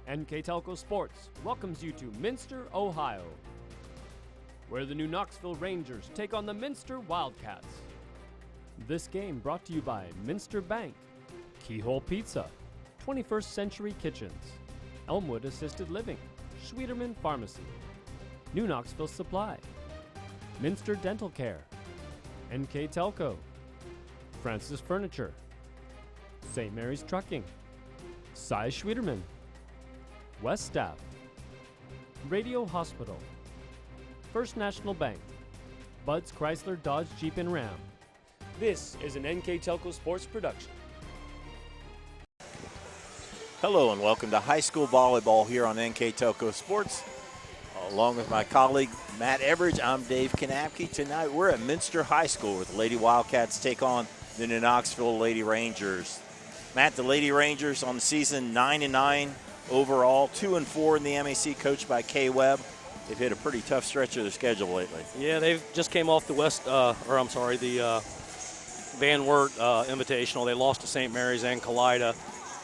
NKTelco Sports welcomes you to Minster, Ohio, where the New Knoxville Rangers take on the Minster Wildcats. This game brought to you by Minster Bank, Keyhole Pizza, 21st Century Kitchens, Elmwood Assisted Living, Schwederman Pharmacy, New Knoxville Supply, Minster Dental Care, NKTelco, Francis Furniture, St. Mary's Trucking, Cy Schwederman, West Staff, Radio Hospital, First National Bank, Bud's Chrysler Dodge Jeep and Ram. This is an NKTelco Sports production. Hello and welcome to high school volleyball here on NKTelco Sports. Along with my colleague Matt Everidge, I'm Dave Kanapke. Tonight we're at Minster High School where the Lady Wildcats take on the New Knoxville Lady Rangers. Matt, the Lady Rangers on the season 9-9 overall, 2-4 in the MAC, coached by Kay Webb. They've hit a pretty tough stretch of their schedule lately. Yeah, they've just came off the Van Wert Invitational. They lost to St. Mary's and Kalida.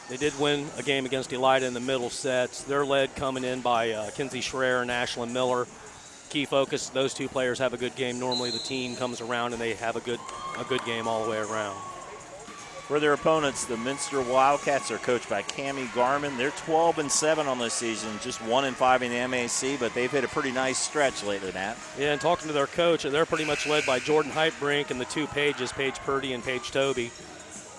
They did win a game against Elida in the middle sets. They're led coming in by Kinsey Schreier and Ashlyn Miller. Key focus, those two players have a good game. Normally the team comes around and they have a good game all the way around. For their opponents, the Minster Wildcats are coached by Cammie Garman. They're 12-7 on this season, just 1-5 in the MAC, but they've hit a pretty nice stretch lately, Matt. Yeah, and talking to their coach, they're pretty much led by Jordan Heitbrink and the two Pages, Paige Purdy and Paige Toby.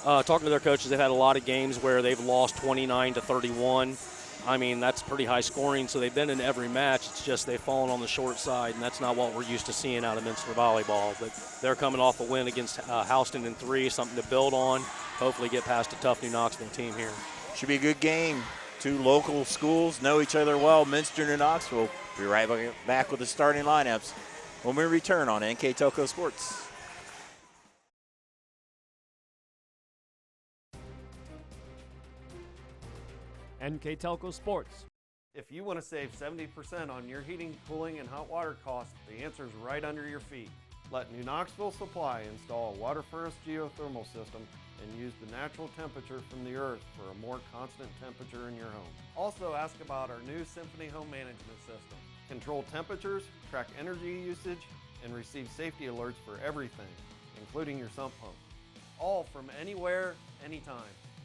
Talking to their coaches, they've had a lot of games where they've lost 29-31. I mean, that's pretty high scoring, so they've been in every match. It's just they've fallen on the short side, and that's not what we're used to seeing out of Minster Volleyball. But they're coming off a win against Houston in 3, something to build on. Hopefully get past a tough New Knoxville team here. Should be a good game. Two local schools know each other well, Minster and New Knoxville. We'll be right back with the starting lineups when we return on NKTelco Sports. NKTelco Sports. If you want to save 70% on your heating, cooling, and hot water costs, the answer is right under your feet. Let New Knoxville Supply install a water furnace geothermal system and use the natural temperature from the earth for a more constant temperature in your home. Also ask about our new Symphony home management system. Control temperatures, track energy usage, and receive safety alerts for everything, including your sump pump. All from anywhere, anytime.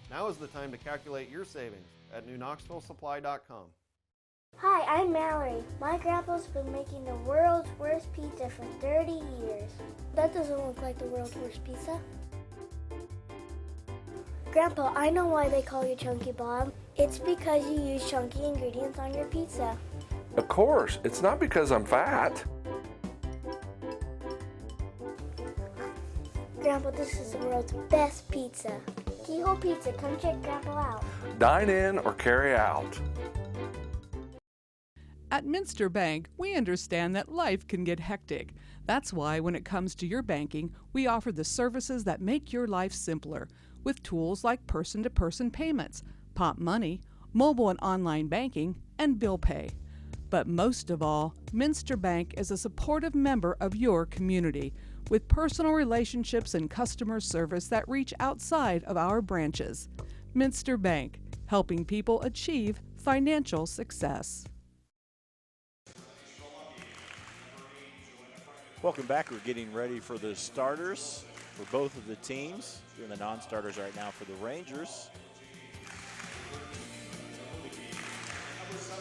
Now is the time to calculate your savings at newknoxvillesupply.com. Hi, I'm Mallory. My grandpa's been making the world's worst pizza for 30 years. That doesn't look like the world's worst pizza. Grandpa, I know why they call you Chunky Bob. It's because you use chunky ingredients on your pizza. Of course, it's not because I'm fat. Grandpa, this is the world's best pizza. Keyhole Pizza, come check Grandpa out. Dine in or carry out. At Minster Bank, we understand that life can get hectic. That's why when it comes to your banking, we offer the services that make your life simpler with tools like person-to-person payments, Pop Money, mobile and online banking, and bill pay. But most of all, Minster Bank is a supportive member of your community with personal relationships and customer service that reach outside of our branches. Minster Bank, helping people achieve financial success. Welcome back. We're getting ready for the starters for both of the teams. Doing the non-starters right now for the Rangers.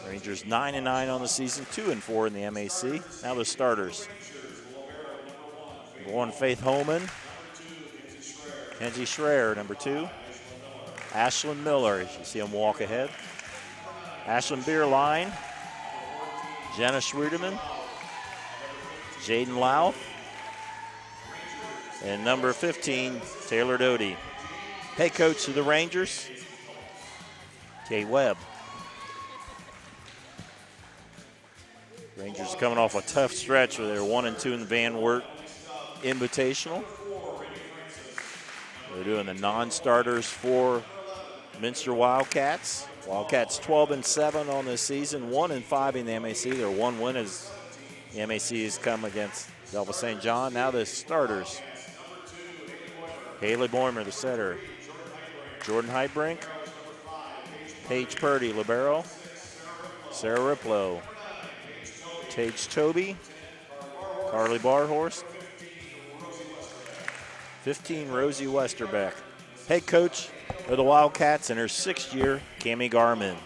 Rangers 9-9 on the season, 2-4 in the MAC. Now the starters. Number 1, Faith Holman. Kinsey Schreier, number 2. Ashlyn Miller, as you see him walk ahead. Ashlyn Bierlein. Jenna Schwederman. Jaden Louth. And number 15, Taylor Doty. Head coach of the Rangers, Kay Webb. Rangers coming off a tough stretch where they're 1-2 in the Van Wert Invitational. They're doing the non-starters for Minster Wildcats. Wildcats 12-7 on this season, 1-5 in the MAC. Their one win is the MAC has come against Delva St. John. Now the starters. Haley Boimer, the setter. Jordan Heitbrink. Paige Purdy, libero. Sarah Riplow, Tage Toby, Carly Barhorst, 15, Rosie Westerbeck. Head coach of the Wildcats in her 6th year, Cammie Garman.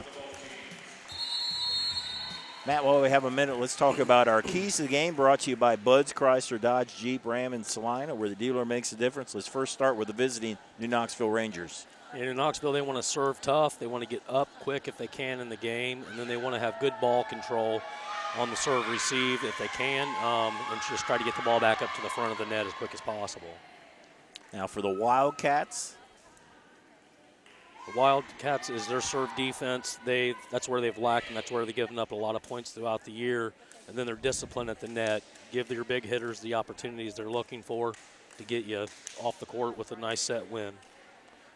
Matt, while we have a minute, let's talk about our keys to the game, brought to you by Bud's, Chrysler, Dodge, Jeep, Ram, and Salina, where the dealer makes a difference. Let's first start with the visiting New Knoxville Rangers. In Knoxville, they want to serve tough. They want to get up quick if they can in the game, and then they want to have good ball control on the serve receive if they can, and just try to get the ball back up to the front of the net as quick as possible. Now for the Wildcats. The Wildcats is their serve defense. That's where they've lacked, and that's where they've given up a lot of points throughout the year. And then their discipline at the net. Give your big hitters the opportunities they're looking for to get you off the court with a nice set win.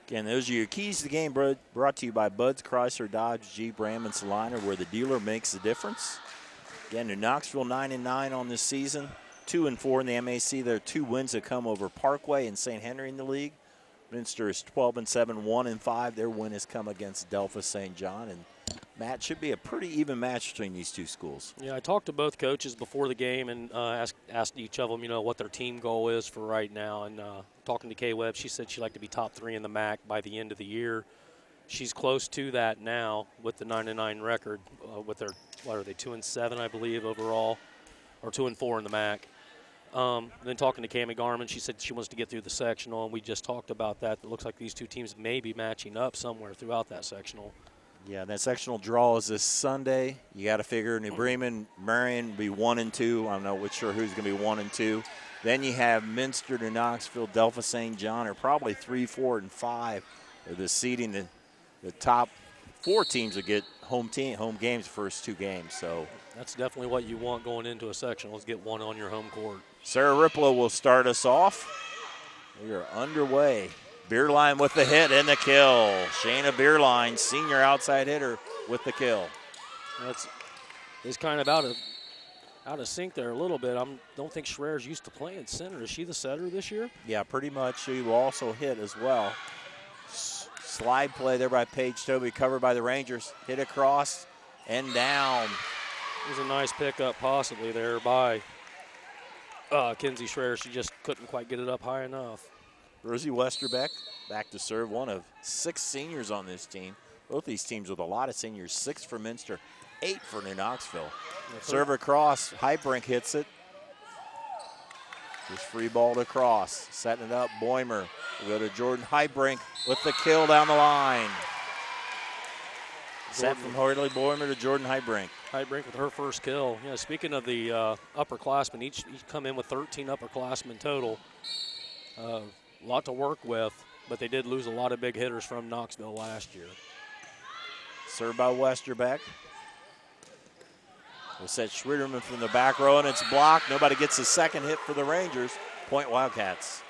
Again, those are your keys to the game, brought to you by Bud's, Chrysler, Dodge, Jeep, Ram, and Salina, where the dealer makes the difference. Again, New Knoxville 9-9 on this season, 2-4 in the MAC. There are 2 wins that come over Parkway and St. Henry in the league. Minster is 12-7, 1-5. Their win has come against Delphos St. John. And Matt, should be a pretty even match between these 2 schools. Yeah, I talked to both coaches before the game and asked each of them, what their team goal is for right now. And talking to Kay Webb, she said she'd like to be top 3 in the MAC by the end of the year. She's close to that now with the 9-9 record. With their, 2-7, I believe, overall, or 2-4 in the MAC. Then talking to Cammie Garman, she said she wants to get through the sectional, and we just talked about that. It looks like these 2 teams may be matching up somewhere throughout that sectional. Yeah, that sectional draw is this Sunday. You got to figure New Bremen, Marion will be 1-2. I'm not sure who's going to be 1-2. Then you have Minster, New Knoxville, Delphos St. John are probably 3, 4, and 5. The seeding, the top 4 teams will get home games the first 2 games. So that's definitely what you want going into a sectional, is get one on your home court. Sarah Riplow will start us off. We are underway. Beerline with the hit and the kill. Shayna Beerline, senior outside hitter, with the kill. It's kind of out of sync there a little bit. I don't think Schreer's used to playing center. Is she the setter this year? Yeah, pretty much. She will also hit as well. Slide play there by Paige Toby, covered by the Rangers. Hit across and down. It was a nice pickup possibly there by Kinsey Schreer. She just couldn't quite get it up high enough. Rosie Westerbeck back to serve, one of 6 seniors on this team. Both these teams with a lot of seniors, 6 for Minster, 8 for New Knoxville. Serve across, Heitbrink hits it. Just free balled across, setting it up, Boimer. We'll go to Jordan Heitbrink with the kill down the line. Set from Harley Boimer to Jordan Heitbrink. Heitbrink with her first kill. Yeah, speaking of the upperclassmen, each come in with 13 upperclassmen total. A lot to work with, but they did lose a lot of big hitters from Knoxville last year. Served by Westerbeck. We'll set Schwieterman from the back row, and it's blocked. Nobody gets a second hit for the Rangers. Point Wildcats.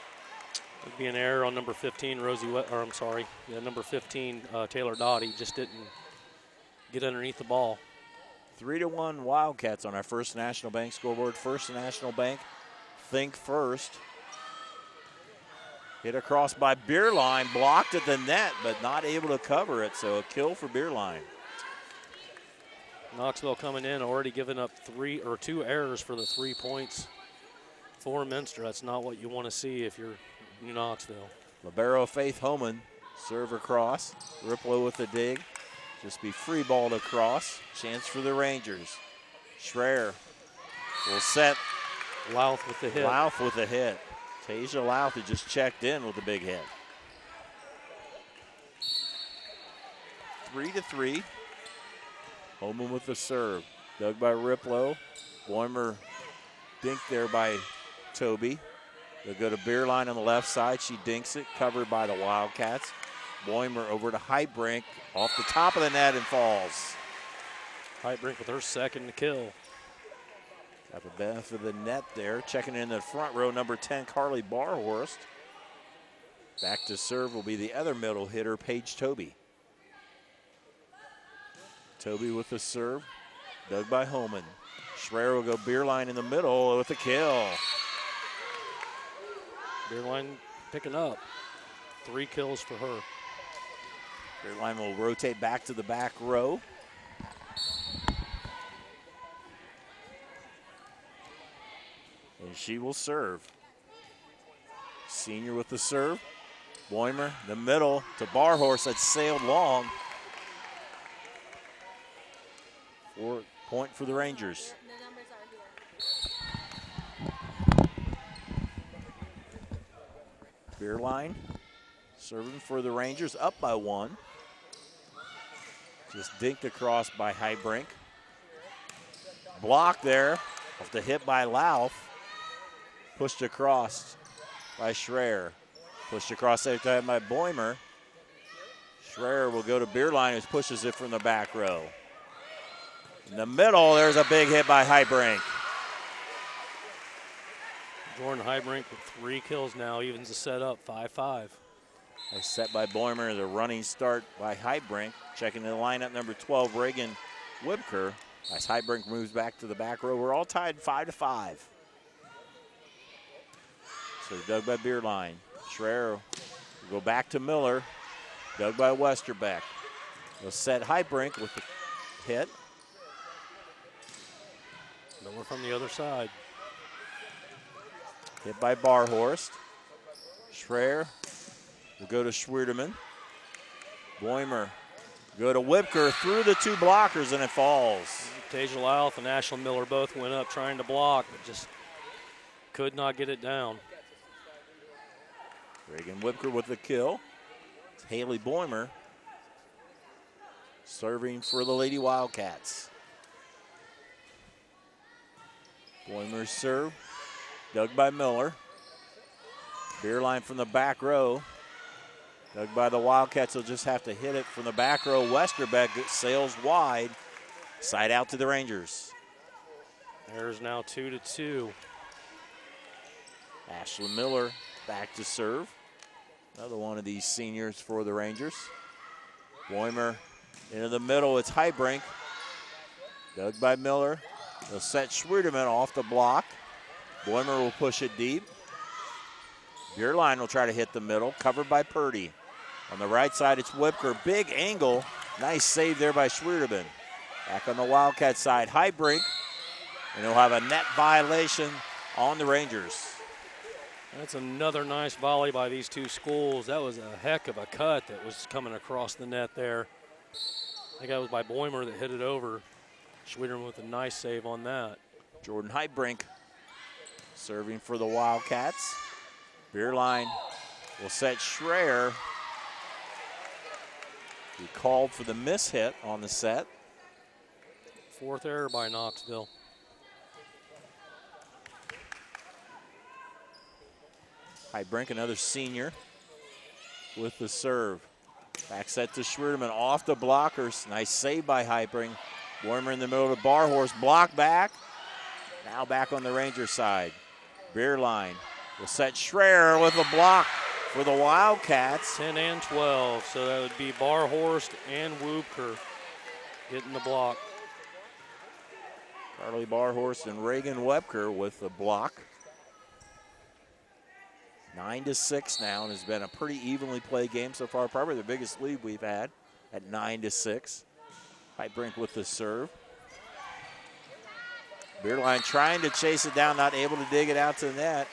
It'd be an error on number 15, number 15, Taylor Dottie. Just didn't get underneath the ball. 3-1 Wildcats on our First National Bank scoreboard. First National Bank, think first. Hit across by Beerline, blocked at the net, but not able to cover it, so a kill for Beerline. Knoxville coming in, already giving up 2 errors for the 3 points for Minster. That's not what you want to see if you're New Knoxville. Libero Faith Homan, serve across. Riplow with the dig. Just be free balled across. Chance for the Rangers. Schreer will set. Louth with the hit. Louth with the hit. Tasia Louth had just checked in with a big hit. 3-3. Homan with the serve. Dug by Riplow. Boimer dinked there by Toby. They'll go to Beerline on the left side. She dinks it, covered by the Wildcats. Boimer over to Heitbrink, off the top of the net and falls. Heitbrink with her second kill. Got the benefit of the net there. Checking in the front row, number 10, Carly Barhorst. Back to serve will be the other middle hitter, Paige Toby. Toby with the serve, dug by Homan. Schreer will go Beerline in the middle with the kill. Beerline picking up 3 kills for her. Beerline will rotate back to the back row. and she will serve. Senior with the serve. Boimer, the middle to Barhorse that sailed long. 4 point for the Rangers. Beerline serving for the Rangers, up by 1. Just dinked across by Highbrink. Block there off the hit by Lauf. Pushed across by Schreier. Pushed across there time by Boimer. Schreier will go to Beerline, who pushes it from the back row. In the middle, there's a big hit by Highbrink. Jordan Highbrink with 3 kills now, evens the set up 5-5. A set by Boimer, the running start by Highbrink. Checking the lineup, number 12, Reagan Wibker. As Highbrink moves back to the back row, we're all tied 5-5. So dug by Beerline. Schreier will go back to Miller. Dug by Westerbeck. They'll set Highbrink with the hit. Miller from the other side. Hit by Barhorst. Schreier will go to Schwierdeman. Boimer go to Wibker through the 2 blockers, and it falls. Tasia Lauf and Ashley Miller both went up trying to block, but just could not get it down. Reagan Wibker with the kill. It's Haley Boimer serving for the Lady Wildcats. Boimer's serve, dug by Miller. Beerline from the back row. Dug by the Wildcats, they'll just have to hit it from the back row. Westerbeck sails wide. Side out to the Rangers. There's now 2-2. Ashley Miller back to serve. Another one of these seniors for the Rangers. Boimer into the middle, it's Highbrink. Dug by Miller. They'll set Schwierdeman off the block. Boimer will push it deep. Beerline will try to hit the middle, covered by Purdy. On the right side, it's Wibker. Big angle. Nice save there by Schwierdeman. Back on the Wildcat side, Highbrink. And he'll have a net violation on the Rangers. That's another nice volley by these 2 schools. That was a heck of a cut that was coming across the net there. I think that was by Boimer that hit it over. Schwierdeman with a nice save on that. Jordan Highbrink serving for the Wildcats. Beerline will set Schreier. He called for the miss hit on the set. 4th error by Knoxville. Highbrink, another senior, with the serve. Back set to Schwierdeman off the blockers. Nice save by Highbrink. Boimer in the middle of the Barhorse. Block back. Now back on the Ranger side. Beerline will set Schreier with a block for the Wildcats. 10 and 12, so that would be Barhorst and Wubker getting the block. Carly Barhorst and Reagan Webker with the block. 9-6 now, and has been a pretty evenly played game so far. Probably the biggest lead we've had at 9-6. Highbrink with the serve. Beerline trying to chase it down, not able to dig it out to the net.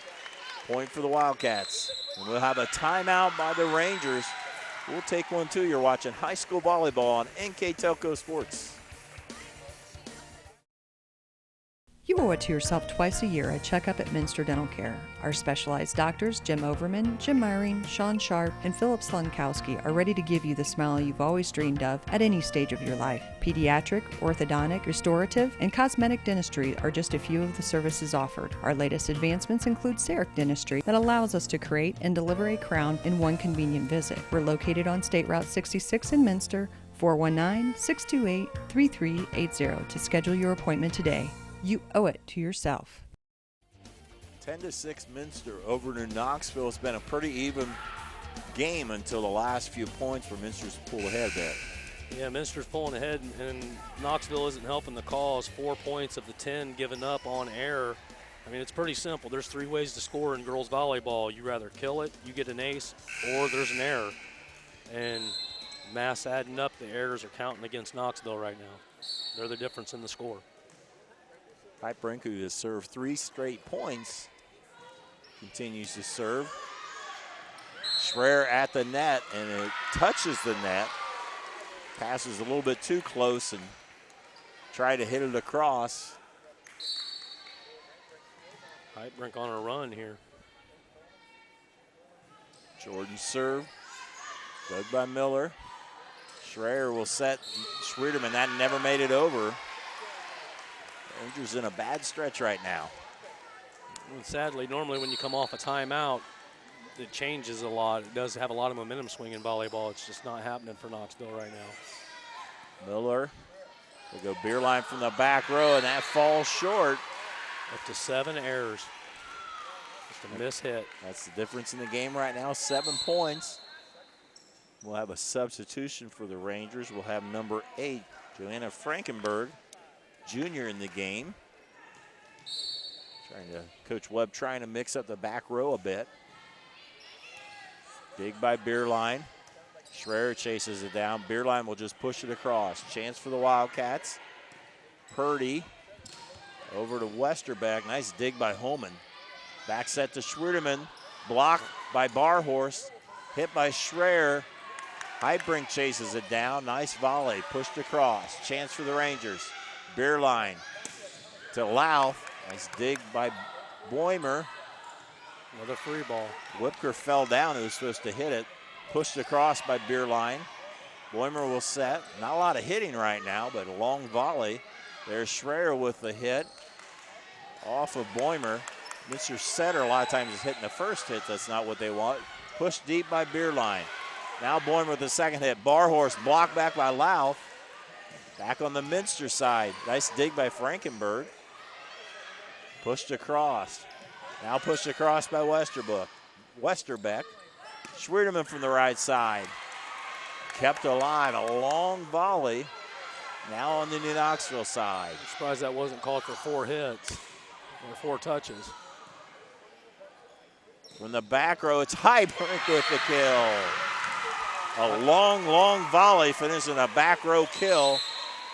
Point for the Wildcats. And we'll have a timeout by the Rangers. We'll take one too. You're watching high school volleyball on NKTelco Sports. You owe it to yourself twice a year a checkup at Minster Dental Care. Our specialized doctors, Jim Overman, Jim Myring, Sean Sharp, and Philip Slunkowski, are ready to give you the smile you've always dreamed of at any stage of your life. Pediatric, orthodontic, restorative, and cosmetic dentistry are just a few of the services offered. Our latest advancements include CEREC dentistry that allows us to create and deliver a crown in one convenient visit. We're located on State Route 66 in Minster, 419-628-3380 to schedule your appointment today. You owe it to yourself. 10-6 Minster over to Knoxville. It's been a pretty even game until the last few points where Minster's pulled ahead a bit. Yeah, Minster's pulling ahead, and Knoxville isn't helping the cause. 4 points of the 10 given up on error. I mean, it's pretty simple. There's 3 ways to score in girls volleyball. You rather kill it, you get an ace, or there's an error. And mass adding up, the errors are counting against Knoxville right now. They're the difference in the score. Highbrink, who has served 3 straight points, continues to serve. Schreier at the net, and it touches the net. Passes a little bit too close and tried to hit it across. Heitbrink on a run here. Jordan serve. Dug by Miller. Schreier will set Schwieterman. That never made it over. Rangers in a bad stretch right now. And sadly, normally when you come off a timeout, it changes a lot. It does have a lot of momentum swing in volleyball. It's just not happening for Knoxville right now. Miller will go Beerline from the back row, and that falls short. Up to 7 errors. Just a miss hit. That's the difference in the game right now, 7 points. We'll have a substitution for the Rangers. We'll have number 8, Joanna Frankenberg, junior in the game. Coach Webb trying to mix up the back row a bit. Dig by Beerline. Schreier chases it down. Beerline will just push it across. Chance for the Wildcats. Purdy over to Westerbeck. Nice dig by Holman. Back set to Schwieterman. Blocked by Barhorst. Hit by Schreier. Heitbrink chases it down. Nice volley. Pushed across. Chance for the Rangers. Beerline to Louth. Nice dig by Boimer. Another free ball. Whipker fell down. He was supposed to hit it. Pushed across by Beerline. Boimer will set. Not a lot of hitting right now, but a long volley. There's Schreier with the hit. Off of Boimer. Mr. Setter a lot of times is hitting the first hit. That's not what they want. Pushed deep by Beerline. Now Boimer with the second hit. Barhorst blocked back by Louth. Back on the Minster side. Nice dig by Frankenberg. Pushed across. Now pushed across by Westerbeck. Schwieterman from the right side. Kept alive. A long volley. Now on the New Knoxville side. I'm surprised that wasn't called for 4 hits or 4 touches. From the back row, it's Heitbrink with the kill. A long, long volley finishing a back row kill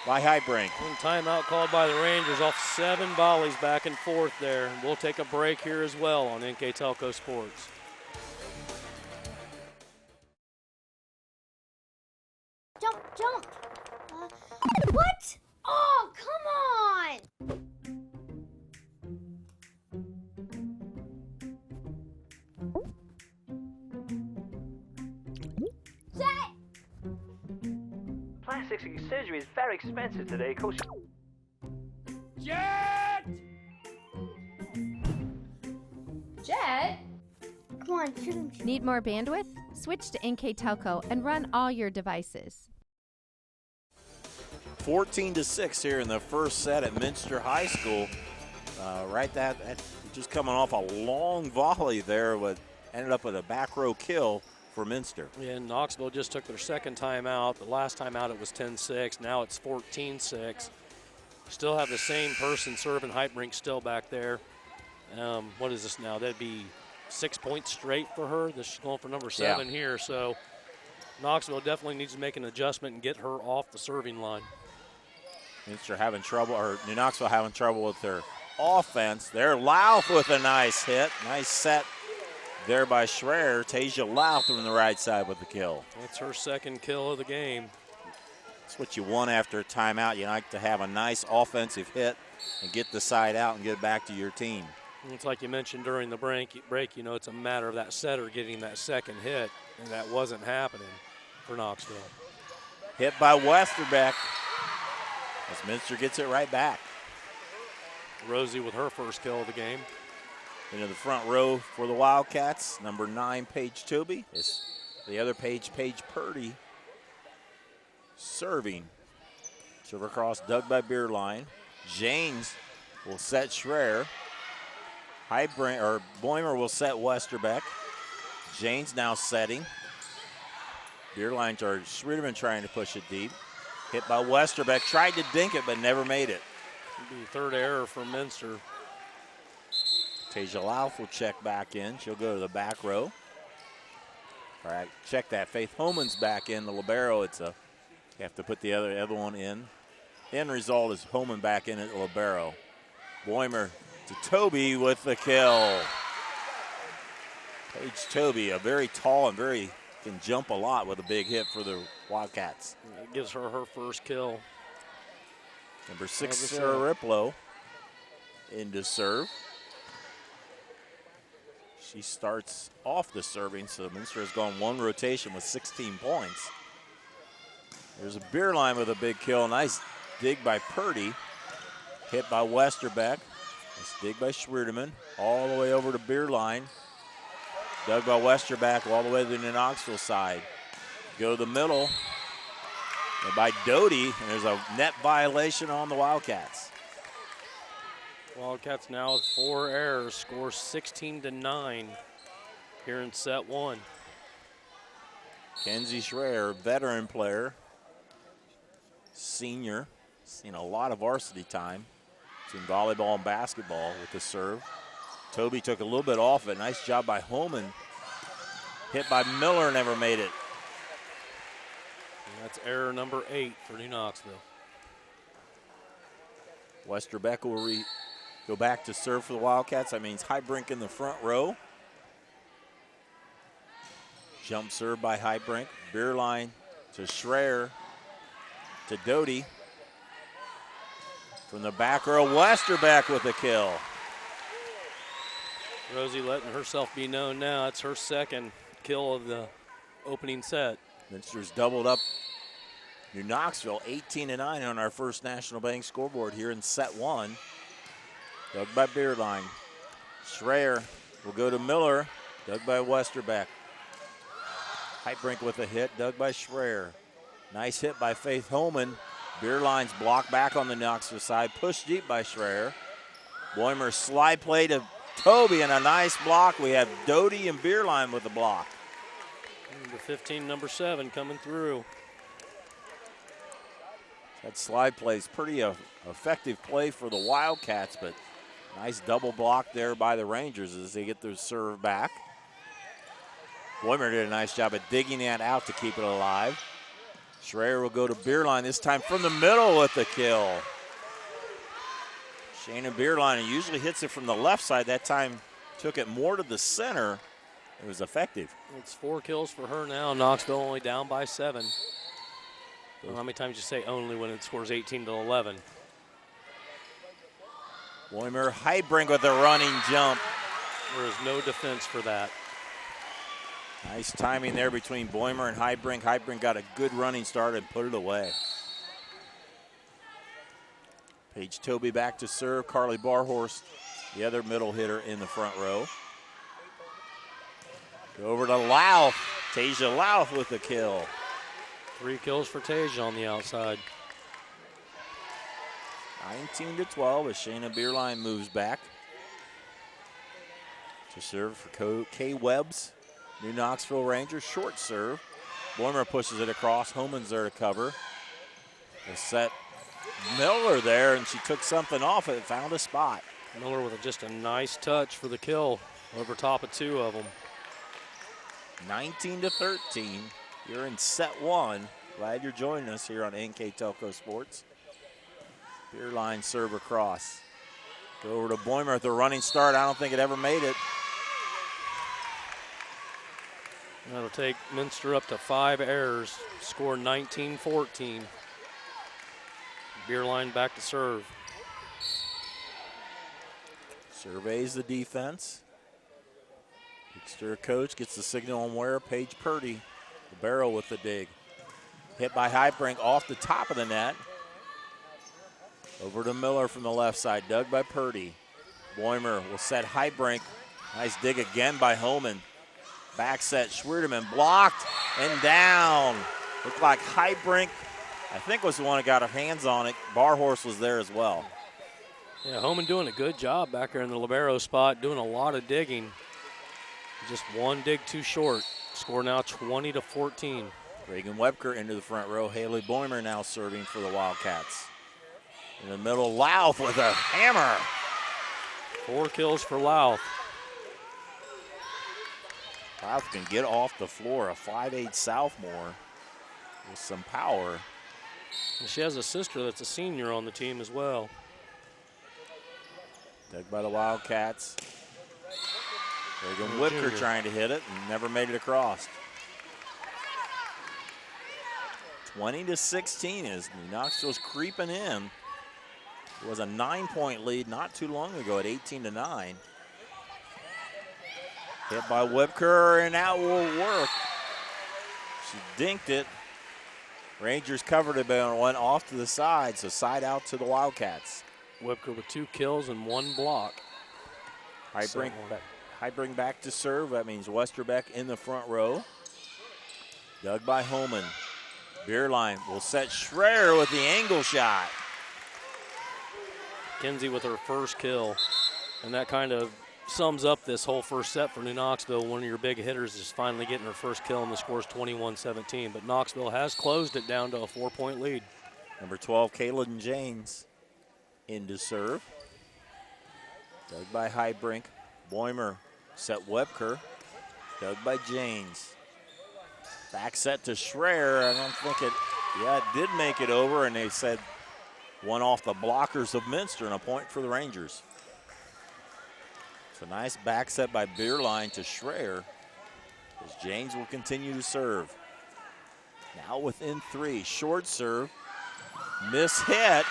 by Heitbrink. Timeout called by the Rangers off 7 volleys back and forth there. We'll take a break here as well on NKTelco Sports. Jump, jump. What? Oh, come on. Plastic surgery is very expensive today. Coach. Jet! Jet? Come on, shoot him. Need more bandwidth? Switch to NKTelco and run all your devices. 14-6 here in the first set at Minster High School. That just coming off a long volley there, but ended up with a back row kill for Minster. Yeah, and Knoxville just took their second timeout. The last time out it was 10-6. Now it's 14-6. Still have the same person serving. Heitbrink still back there. What is this now? That'd be 6 points straight for her. This is going for number 7 here. So Knoxville definitely needs to make an adjustment and get her off the serving line. Minster having trouble, or New Knoxville having trouble with their offense. There, Louth with a nice hit. Nice set there by Schreier. Tasia Louth from the right side with the kill. That's her second kill of the game. That's what you want after a timeout. You like to have a nice offensive hit and get the side out and get it back to your team. It's like you mentioned during the break, you know, it's a matter of that setter getting that second hit, and that wasn't happening for Knoxville. Hit by Westerbeck as Minster gets it right back. Rosie with her first kill of the game. Into the front row for the Wildcats, number 9, Paige Toby. It's the other Paige Purdy, serving. Serve across, dug by Beerline. James will set Schreier. Boimer will set Westerbeck. James now setting. Beerline or Schwieterman trying to push it deep. Hit by Westerbeck, tried to dink it but never made it. It'll be third error for Minster. Tasia Louth will check back in. She'll go to the back row. All right, check that. Faith Homan's back in the libero. You have to put the other one in. End result is Homan back in at the libero. Boimer to Toby with the kill. Paige Toby, a very tall and can jump a lot with a big hit for the Wildcats. It gives her her first kill. Number 6, Sarah Riplow into serve. She starts off the serving, so Minster has gone one rotation with 16 points. There's a beer line with a big kill. Nice dig by Purdy. Hit by Westerbeck. Nice dig by Schwerdeman. All the way over to beer line. Dug by Westerbeck all the way to the Knoxville side. Go to the middle. And by Doty, and there's a net violation on the Wildcats. Wildcats now with 4 errors, score 16-9 here in set 1. Kenzie Schreier, veteran player, senior, seen a lot of varsity time between volleyball and basketball with the serve. Toby took a little bit off it. Nice job by Holman. Hit by Miller, never made it. And that's error number 8 for New Knoxville. Westerbeck will go back to serve for the Wildcats. That means Highbrink in the front row. Jump serve by Highbrink. Beer line to Schreier to Doty. From the back row, Westerbeck with a kill. Rosie letting herself be known now. It's her second kill of the opening set. Minster's doubled up New Knoxville 18-9 on our first National Bank scoreboard here in set 1. Dug by Beerline. Schreier will go to Miller. Dug by Westerbeck. Highbrink with a hit. Dug by Schreier. Nice hit by Faith Holman. Beerline's blocked back on the Knoxville side. Pushed deep by Schreier. Boimer slide play to Toby and a nice block. We have Doty and Beerline with the block. Number 15, number 7 coming through. That slide play is pretty effective play for the Wildcats, but nice double block there by the Rangers as they get their serve back. Boimer did a nice job of digging that out to keep it alive. Schreier will go to Beerline this time from the middle with the kill. Shayna Beerline usually hits it from the left side. That time took it more to the center. It was effective. It's 4 kills for her now. Knoxville only down by 7. Well, how many times you say only when it scores 18-11? Boimer Highbrink with a running jump. There is no defense for that. Nice timing there between Boimer and Highbrink. Highbrink got a good running start and put it away. Paige Toby back to serve. Carly Barhorst, the other middle hitter in the front row. Go over to Louth. Tasia Louth with the kill. 3 kills for Tasia on the outside. 19-12 as Shayna Beerline moves back. To serve for Kay Webbs. New Knoxville Rangers, short serve. Boimer pushes it across. Homan's there to cover. They set Miller there, and she took something off it, found a spot. Miller with just a nice touch for the kill over top of 2 of them. 19-13. You're in set 1. Glad you're joining us here on NKTelco Sports. Beerline serve across. Go over to Boimer at the running start. I don't think it ever made it. That'll take Minster up to 5 errors. Score 19-14. Beerline back to serve. Surveys the defense. Minster coach gets the signal on where. Paige Purdy, the barrel with the dig. Hit by Highbrink off the top of the net. Over to Miller from the left side, dug by Purdy. Boimer will set Highbrink. Nice dig again by Holman. Back set, Schwerdeman blocked and down. Looked like Highbrink, I think, was the one that got her hands on it. Barhorse was there as well. Yeah, Holman doing a good job back there in the libero spot, doing a lot of digging. Just one dig too short. Score now 20-14. Reagan Webker into the front row. Haley Boimer now serving for the Wildcats. In the middle, Louth with a hammer. 4 kills for Louth. Louth can get off the floor, a 5'8" sophomore with some power. And she has a sister that's a senior on the team as well. Dug by the Wildcats. Reagan Whipker trying to hit it and never made it across. 20-16 as Knoxville's creeping in. It was a 9-point lead not too long ago at 18-9. Hit by Whipker, and that will work. She dinked it. Rangers covered it, but went off to the side, so side out to the Wildcats. Whipker with 2 kills and 1 block. Heibring back to serve. That means Westerbeck in the front row. Dug by Homan. Beerline will set Schreier with the angle shot. Kinsey with her first kill. And that kind of sums up this whole first set for New Knoxville. One of your big hitters is finally getting her first kill, and the score's 21-17. But Knoxville has closed it down to a 4-point lead. Number 12, Kaylin James in to serve. Dug by Heidbrink. Boimer set Webker. Dug by James. Back set to Schreier. I don't think it, it did make it over, and they said one off the blockers of Minster and a point for the Rangers. So nice back set by Beerline to Schreier as James will continue to serve. Now within 3, short serve, miss hit.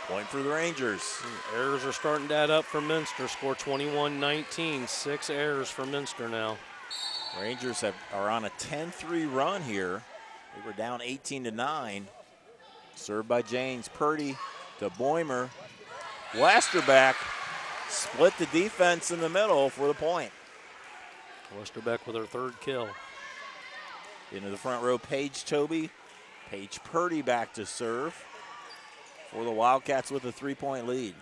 Point for the Rangers. Errors are starting to add up for Minster. Score 21-19, 6 errors for Minster now. Rangers are on a 10-3 run here. They were down 18-9. Served by James. Purdy to Boimer. Westerbeck split the defense in the middle for the point. Westerbeck with her 3rd kill. Into the front row, Paige Toby. Paige Purdy back to serve for the Wildcats with a 3-point lead.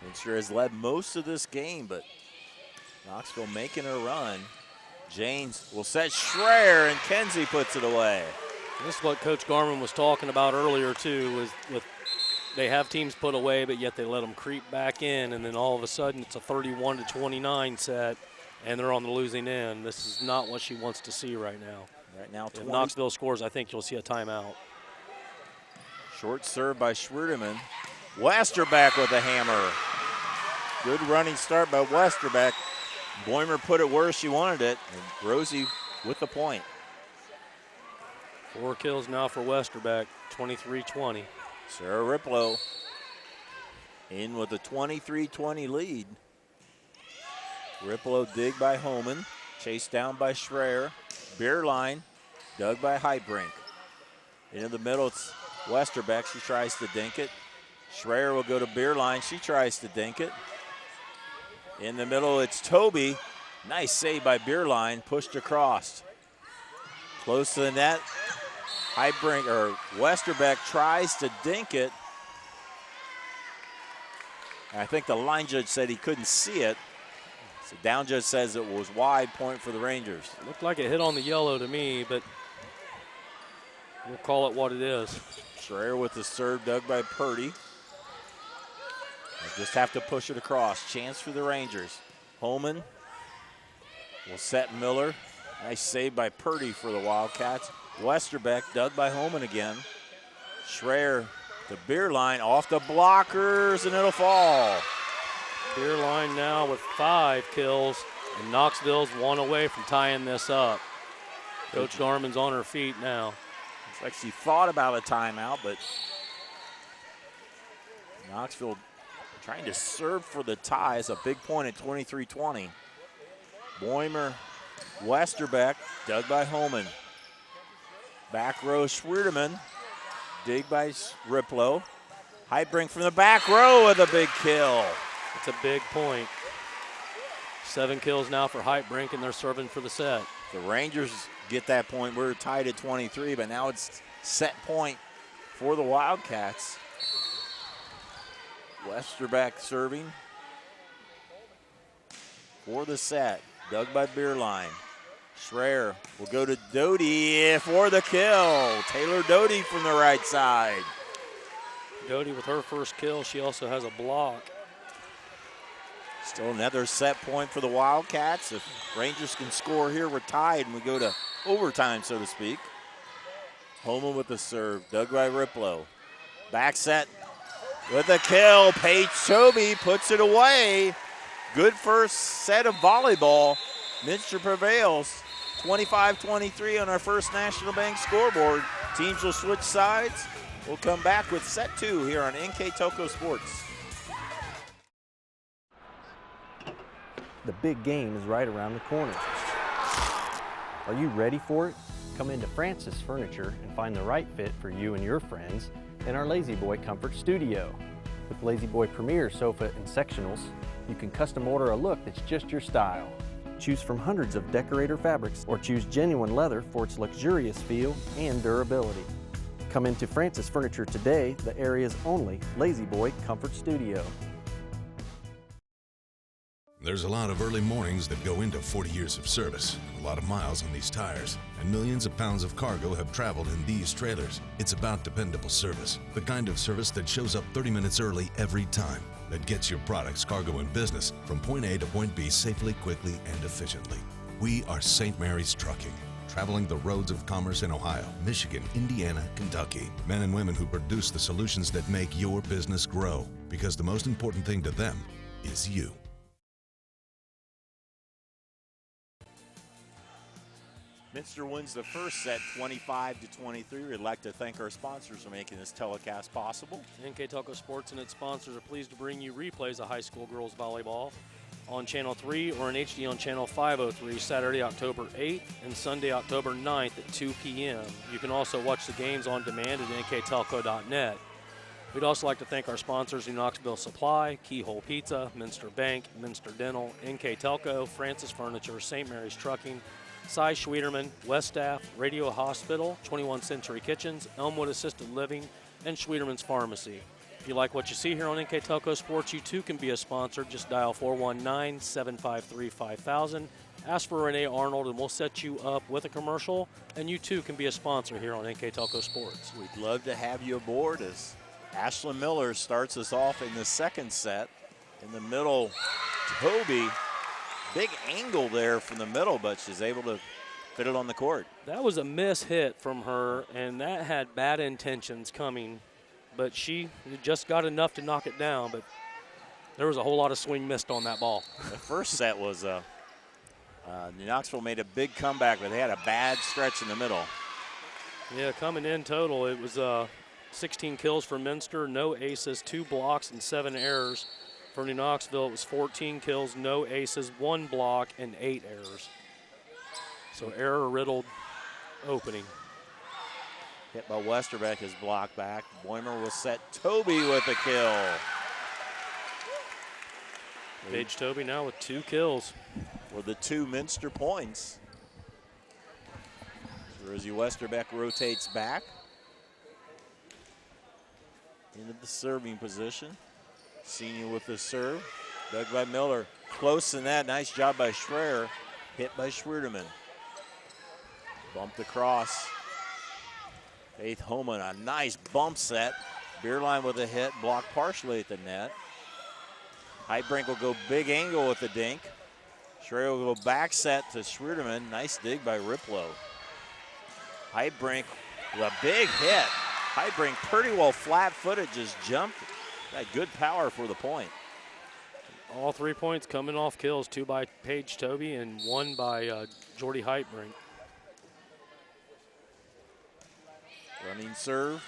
Minster has led most of this game, but Knoxville making a run. James will set Schreier, and Kenzie puts it away. This is what Coach Garman was talking about earlier, too, is with they have teams put away, but yet they let them creep back in, and then all of a sudden it's a 31-29 set, and they're on the losing end. This is not what she wants to see right now. Right now, if Knoxville scores, I think you'll see a timeout. Short serve by Schwerdeman. Westerbeck with a hammer. Good running start by Westerbeck. Boimer put it where she wanted it, and Rosie with the point. 4 kills now for Westerbeck, 23-20. Sarah Riplow in with a 23-20 lead. Riplow dig by Homan, chased down by Schreier. Beerline, dug by Heidbrink. Into the middle, it's Westerbeck. She tries to dink it. Schreier will go to Beerline. She tries to dink it. In the middle, it's Toby. Nice save by Beerline, pushed across. Close to the net. Heidbrink, or Westerbeck tries to dink it. I think the line judge said he couldn't see it. So down judge says it was wide, point for the Rangers. Looked like it hit on the yellow to me, but we'll call it what it is. Schreier with the serve, dug by Purdy. They just have to push it across. Chance for the Rangers. Holman will set Miller. Nice save by Purdy for the Wildcats. Westerbeck dug by Holman again. Schreier to Beerline off the blockers, and it'll fall. Beerline now with 5 kills, and Knoxville's 1 away from tying this up. Coach Garman's on her feet now. It's like she thought about a timeout, but Knoxville trying to serve for the tie. Is a big point at 23-20. Boimer, Westerbeck, dug by Holman. Back row, Schwerdeman, dig by Riplow. Heidbrink from the back row with a big kill. It's a big point. 7 kills now for Heidbrink, and they're serving for the set. The Rangers get that point. We're tied at 23, but now it's set point for the Wildcats. Westerbeck serving for the set. Dug by Beerline. Schreier will go to Doty for the kill. Taylor Doty from the right side. Doty with her first kill. She also has a block. Still another set point for the Wildcats. If Rangers can score here, we're tied and we go to overtime, so to speak. Holman with the serve. Dug by Riplow. Back set. with a kill. Paige Toby puts it away. Good first set of volleyball. Minster prevails 25-23 on our First National Bank scoreboard. Teams will switch sides. We'll come back with set 2 here on NKTelco Sports. The big game is right around the corner. Are you ready for it? Come into Francis Furniture and find the right fit for you and your friends in our Lazy Boy Comfort Studio. With Lazy Boy Premier sofa and sectionals, you can custom order a look that's just your style. Choose from hundreds of decorator fabrics or choose genuine leather for its luxurious feel and durability. Come into Francis Furniture today, the area's only Lazy Boy Comfort Studio. There's a lot of early mornings that go into 40 years of service, a lot of miles on these tires, and millions of pounds of cargo have traveled in these trailers. It's about dependable service, the kind of service that shows up 30 minutes early every time, that gets your products, cargo, and business from point A to point B safely, quickly, and efficiently. We are St. Mary's Trucking, traveling the roads of commerce in Ohio, Michigan, Indiana, Kentucky. Men and women who produce the solutions that make your business grow, because the most important thing to them is you. Minster wins the first set 25-23. We'd like to thank our sponsors for making this telecast possible. NKTelco Sports and its sponsors are pleased to bring you replays of high school girls volleyball on Channel 3 or in HD on Channel 503 Saturday, October 8th and Sunday, October 9th at 2 p.m. You can also watch the games on demand at nktelco.net. We'd also like to thank our sponsors, Knoxville Supply, Keyhole Pizza, Minster Bank, Minster Dental, NKTelco, Francis Furniture, St. Mary's Trucking, Cy Schwederman, West Staff, Radio Hospital, 21st Century Kitchens, Elmwood Assisted Living, and Schwederman's Pharmacy. If you like what you see here on NKTelco Sports, you too can be a sponsor. Just dial 419-753-5000. Ask for Renee Arnold, and we'll set you up with a commercial, and you too can be a sponsor here on NKTelco Sports. We'd love to have you aboard as Ashlyn Miller starts us off in the second set. In the middle, Toby. Big angle there from the middle, but she's able to fit it on the court. That was a miss hit from her, and that had bad intentions coming, but she just got enough to knock it down, but there was a whole lot of swing missed on that ball. The first set was Knoxville made a big comeback, but they had a bad stretch in the middle. Yeah, coming in total, it was 16 kills for Minster, no aces, 2 blocks, and 7 errors. For New Knoxville, it was 14 kills, no aces, 1 block, and 8 errors. So error-riddled opening. Hit by Westerbeck is blocked back. Boimer will set Toby with a kill. Paige Toby now with 2 kills. For the 2 Minster points. Rosie Westerbeck rotates back into the serving position. Senior with the serve. Dug by Miller. Close to that. Nice job by Schreier. Hit by Schwerderman. Bumped across. Faith Homan, a nice bump set. Beerline with a hit. Blocked partially at the net. Heitbrink will go big angle with the dink. Schreier will go back set to Schwerderman. Nice dig by Riplow. Heitbrink with a big hit. Heitbrink pretty well flat-footed, just jumped. Got good power for the point. All 3 points coming off kills, 2 by Paige Toby and 1 by Jordy Heitbrink. Running serve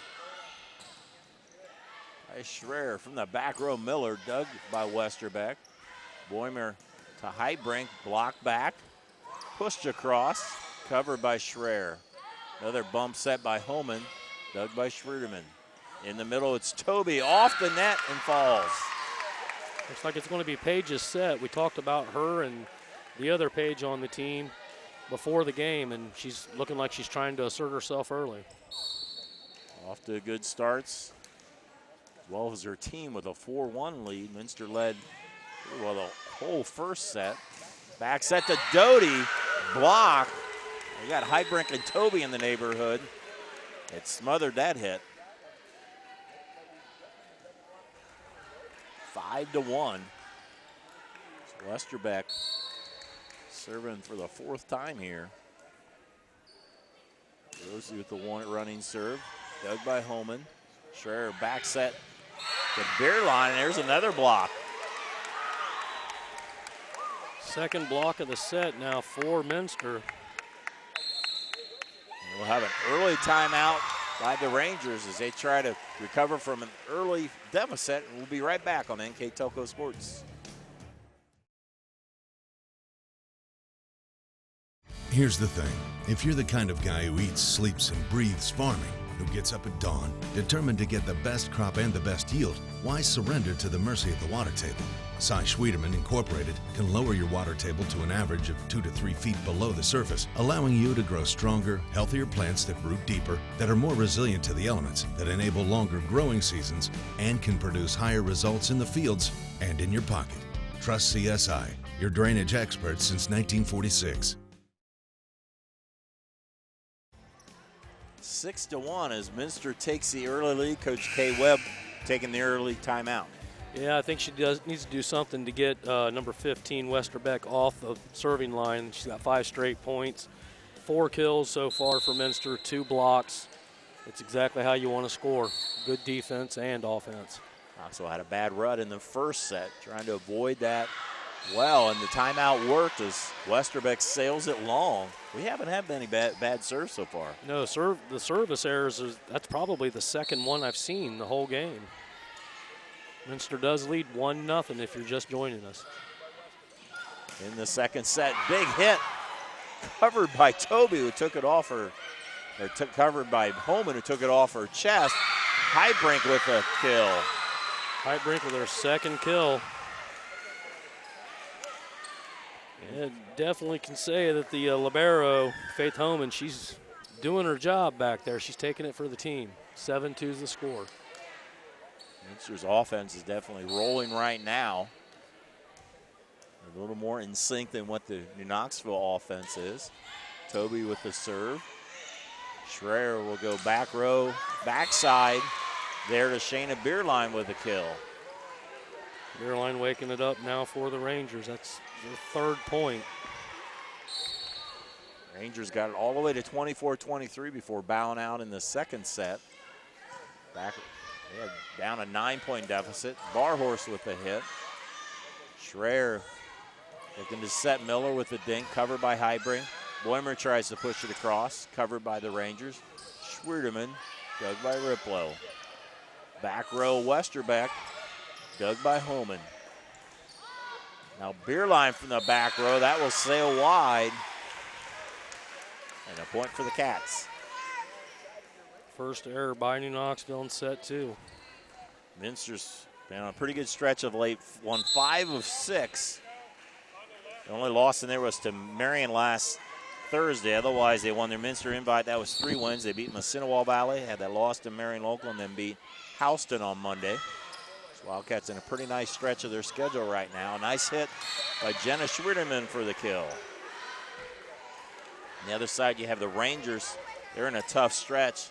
by Schreier from the back row. Miller dug by Westerbeck. Boimer to Heitbrink, blocked back, pushed across, covered by Schreier. Another bump set by Homan, dug by Schwerderman. In the middle, it's Toby off the net and falls. Looks like it's going to be Paige's set. We talked about her and the other Paige on the team before the game, and she's looking like she's trying to assert herself early. Off to good starts, as well as her team with a 4-1 lead. Minster led well the whole first set. Back set to Doty, block. We got Heitbrink and Toby in the neighborhood. It smothered that hit. 5-1. Westerbeck serving for the 4th time here. Rosie with the 1 running serve. Dug by Homan. Schreier back set the beer line, and there's another block. Second block of the set now for Minster. We'll have an early timeout by the Rangers as they try to recover from an early deficit. And we'll be right back on NKTelco Sports. Here's the thing. If you're the kind of guy who eats, sleeps, and breathes farming, who gets up at dawn, determined to get the best crop and the best yield, why surrender to the mercy of the water table? Cy Schwiedemann Incorporated can lower your water table to an average of 2 to 3 feet below the surface, allowing you to grow stronger, healthier plants that root deeper, that are more resilient to the elements, that enable longer growing seasons, and can produce higher results in the fields and in your pocket. Trust CSI, your drainage experts since 1946. 6-1 as Minster takes the early lead. Coach Kay Webb taking the early timeout. Yeah, I think she needs to do something to get number 15, Westerbeck, off the serving line. She's got 5 straight points, 4 kills so far for Minster, 2 blocks. It's exactly how you want to score. Good defense and offense. Also had a bad run in the first set, trying to avoid that well, and the timeout worked as Westerbeck sails it long. We haven't had any bad serves so far. No, the service errors, that's probably the second one I've seen the whole game. Minster does lead 1-0 if you're just joining us. In the second set, big hit, covered by Toby, who took it off her, covered by Holman, who took it off her chest. Heidbrink with a kill. Heidbrink with her second kill. Yeah, definitely can say that the libero, Faith Holman, she's doing her job back there. She's taking it for the team. 7-2 is the score. Minster's offense is definitely rolling right now. A little more in sync than what the New Knoxville offense is. Toby with the serve. Schreier will go back row, backside. There to Shayna Beerline with a kill. Beerline waking it up now for the Rangers. That's their 3rd point. Rangers got it all the way to 24-23 before bowing out in the second set. Back, they had down a 9-point deficit. Barhorse with the hit. Schreier looking to set Miller with the dink, covered by Heidbrink. Boimer tries to push it across, covered by the Rangers. Schwierdeman, dug by Riplow. Back row, Westerbeck, dug by Holman. Now Beerline from the back row, that will sail wide. And a point for the Cats. First error by New Knoxville in set 2. Minster's been on a pretty good stretch of late, won 5 of 6. The only loss in there was to Marion last Thursday. Otherwise, they won their Minster invite. That was 3 wins. They beat Massinawa Valley, had that loss to Marion Local, and then beat Houston on Monday. So Wildcats in a pretty nice stretch of their schedule right now. A nice hit by Jenna Schwierdeman for the kill. On the other side, you have the Rangers. They're in a tough stretch.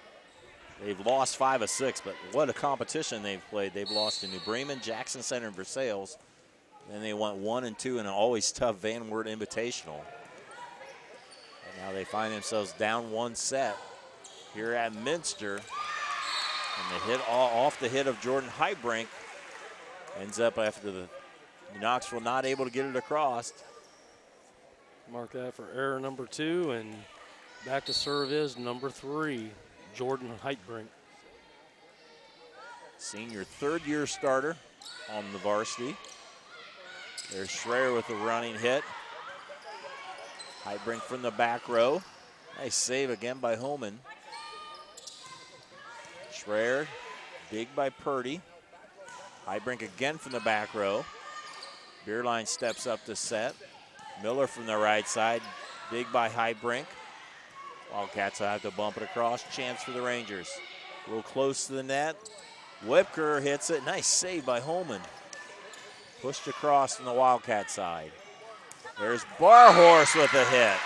They've lost 5 of 6, but what a competition they've played. They've lost to New Bremen, Jackson Center, and Versailles. Then they went 1 and 2 in an always tough Van Wert Invitational. And now they find themselves down 1 set here at Minster. And the hit off the hit of Jordan Heidbrink ends up after the Knoxville not able to get it across. Mark that for error number 2, and back to serve is number 3, Jordan Heidbrink. Senior 3rd-year starter on the varsity. There's Schreier with a running hit. Heidbrink from the back row. Nice save again by Holman. Schreier, dig by Purdy. Heidbrink again from the back row. Beerline steps up to set. Miller from the right side, dig by Heidbrink. Wildcats will have to bump it across. Chance for the Rangers. A little close to the net. Whipker hits it. Nice save by Holman. Pushed across on the Wildcat side. There's Barhorse with a hit.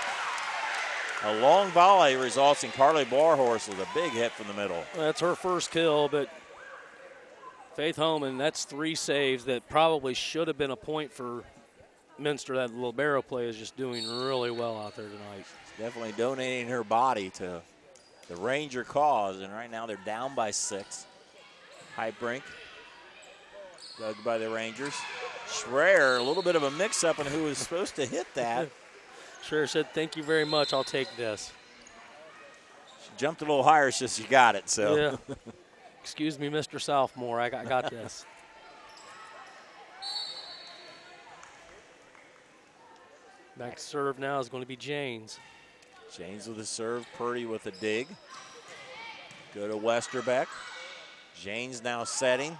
A long volley results in Carly Barhorse with a big hit from the middle. That's her first kill, but Faith Holman, that's 3 saves that probably should have been a point for Minster. That libero play is just doing really well out there tonight. Definitely donating her body to the Ranger cause, and right now they're down by 6. Heidbrink Dug by the Rangers. Schreier, a little bit of a mix-up on who was supposed to hit that. Schreier said, "Thank you very much, I'll take this." She jumped a little higher since she got it, so. Yeah. Excuse me, Mr. Sophomore, I got this. Back to serve now is going to be Janes. Janes with a serve, Purdy with a dig. Go to Westerbeck. Janes now setting.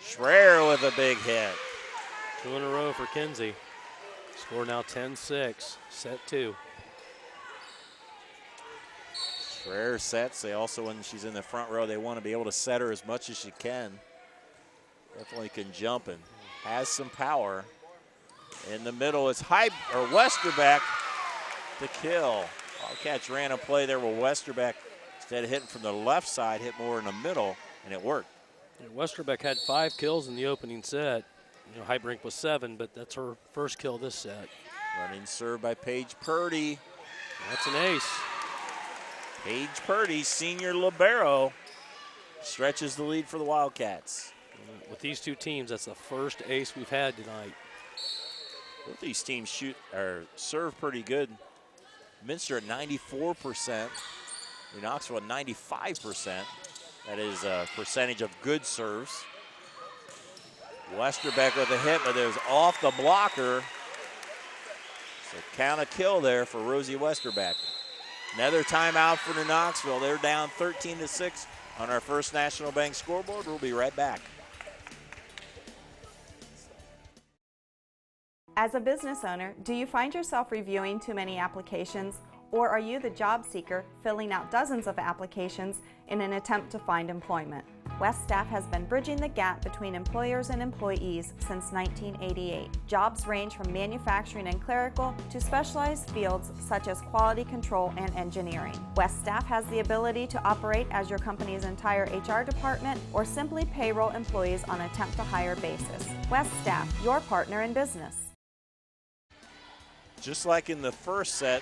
Schreier with a big hit. 2 in a row for Kinsey. Score now 10-6, set 2. Schreier sets. They also, when she's in the front row, they want to be able to set her as much as she can. Definitely can jump and has some power. In the middle, it's Westerbeck to kill. Wildcats ran a play there with Westerbeck. Instead of hitting from the left side, hit more in the middle, and it worked. Yeah, Westerbeck had 5 kills in the opening set. You know, Heitbrink was 7, but that's her first kill this set. Running serve by Paige Purdy. That's an ace. Paige Purdy, senior libero, stretches the lead for the Wildcats. With these two teams, that's the first ace we've had tonight. Both these teams serve pretty good. Minster at 94%, New Knoxville at 95%. That is a percentage of good serves. Westerbeck with a hit, but it was off the blocker. So count a kill there for Rosie Westerbeck. Another timeout for New Knoxville. They're down 13-6 on our First National Bank scoreboard. We'll be right back. As a business owner, do you find yourself reviewing too many applications, or are you the job seeker filling out dozens of applications in an attempt to find employment? West Staff has been bridging the gap between employers and employees since 1988. Jobs range from manufacturing and clerical to specialized fields such as quality control and engineering. West Staff has the ability to operate as your company's entire HR department or simply payroll employees on a temp-to-hire basis. West Staff, your partner in business. Just like in the first set,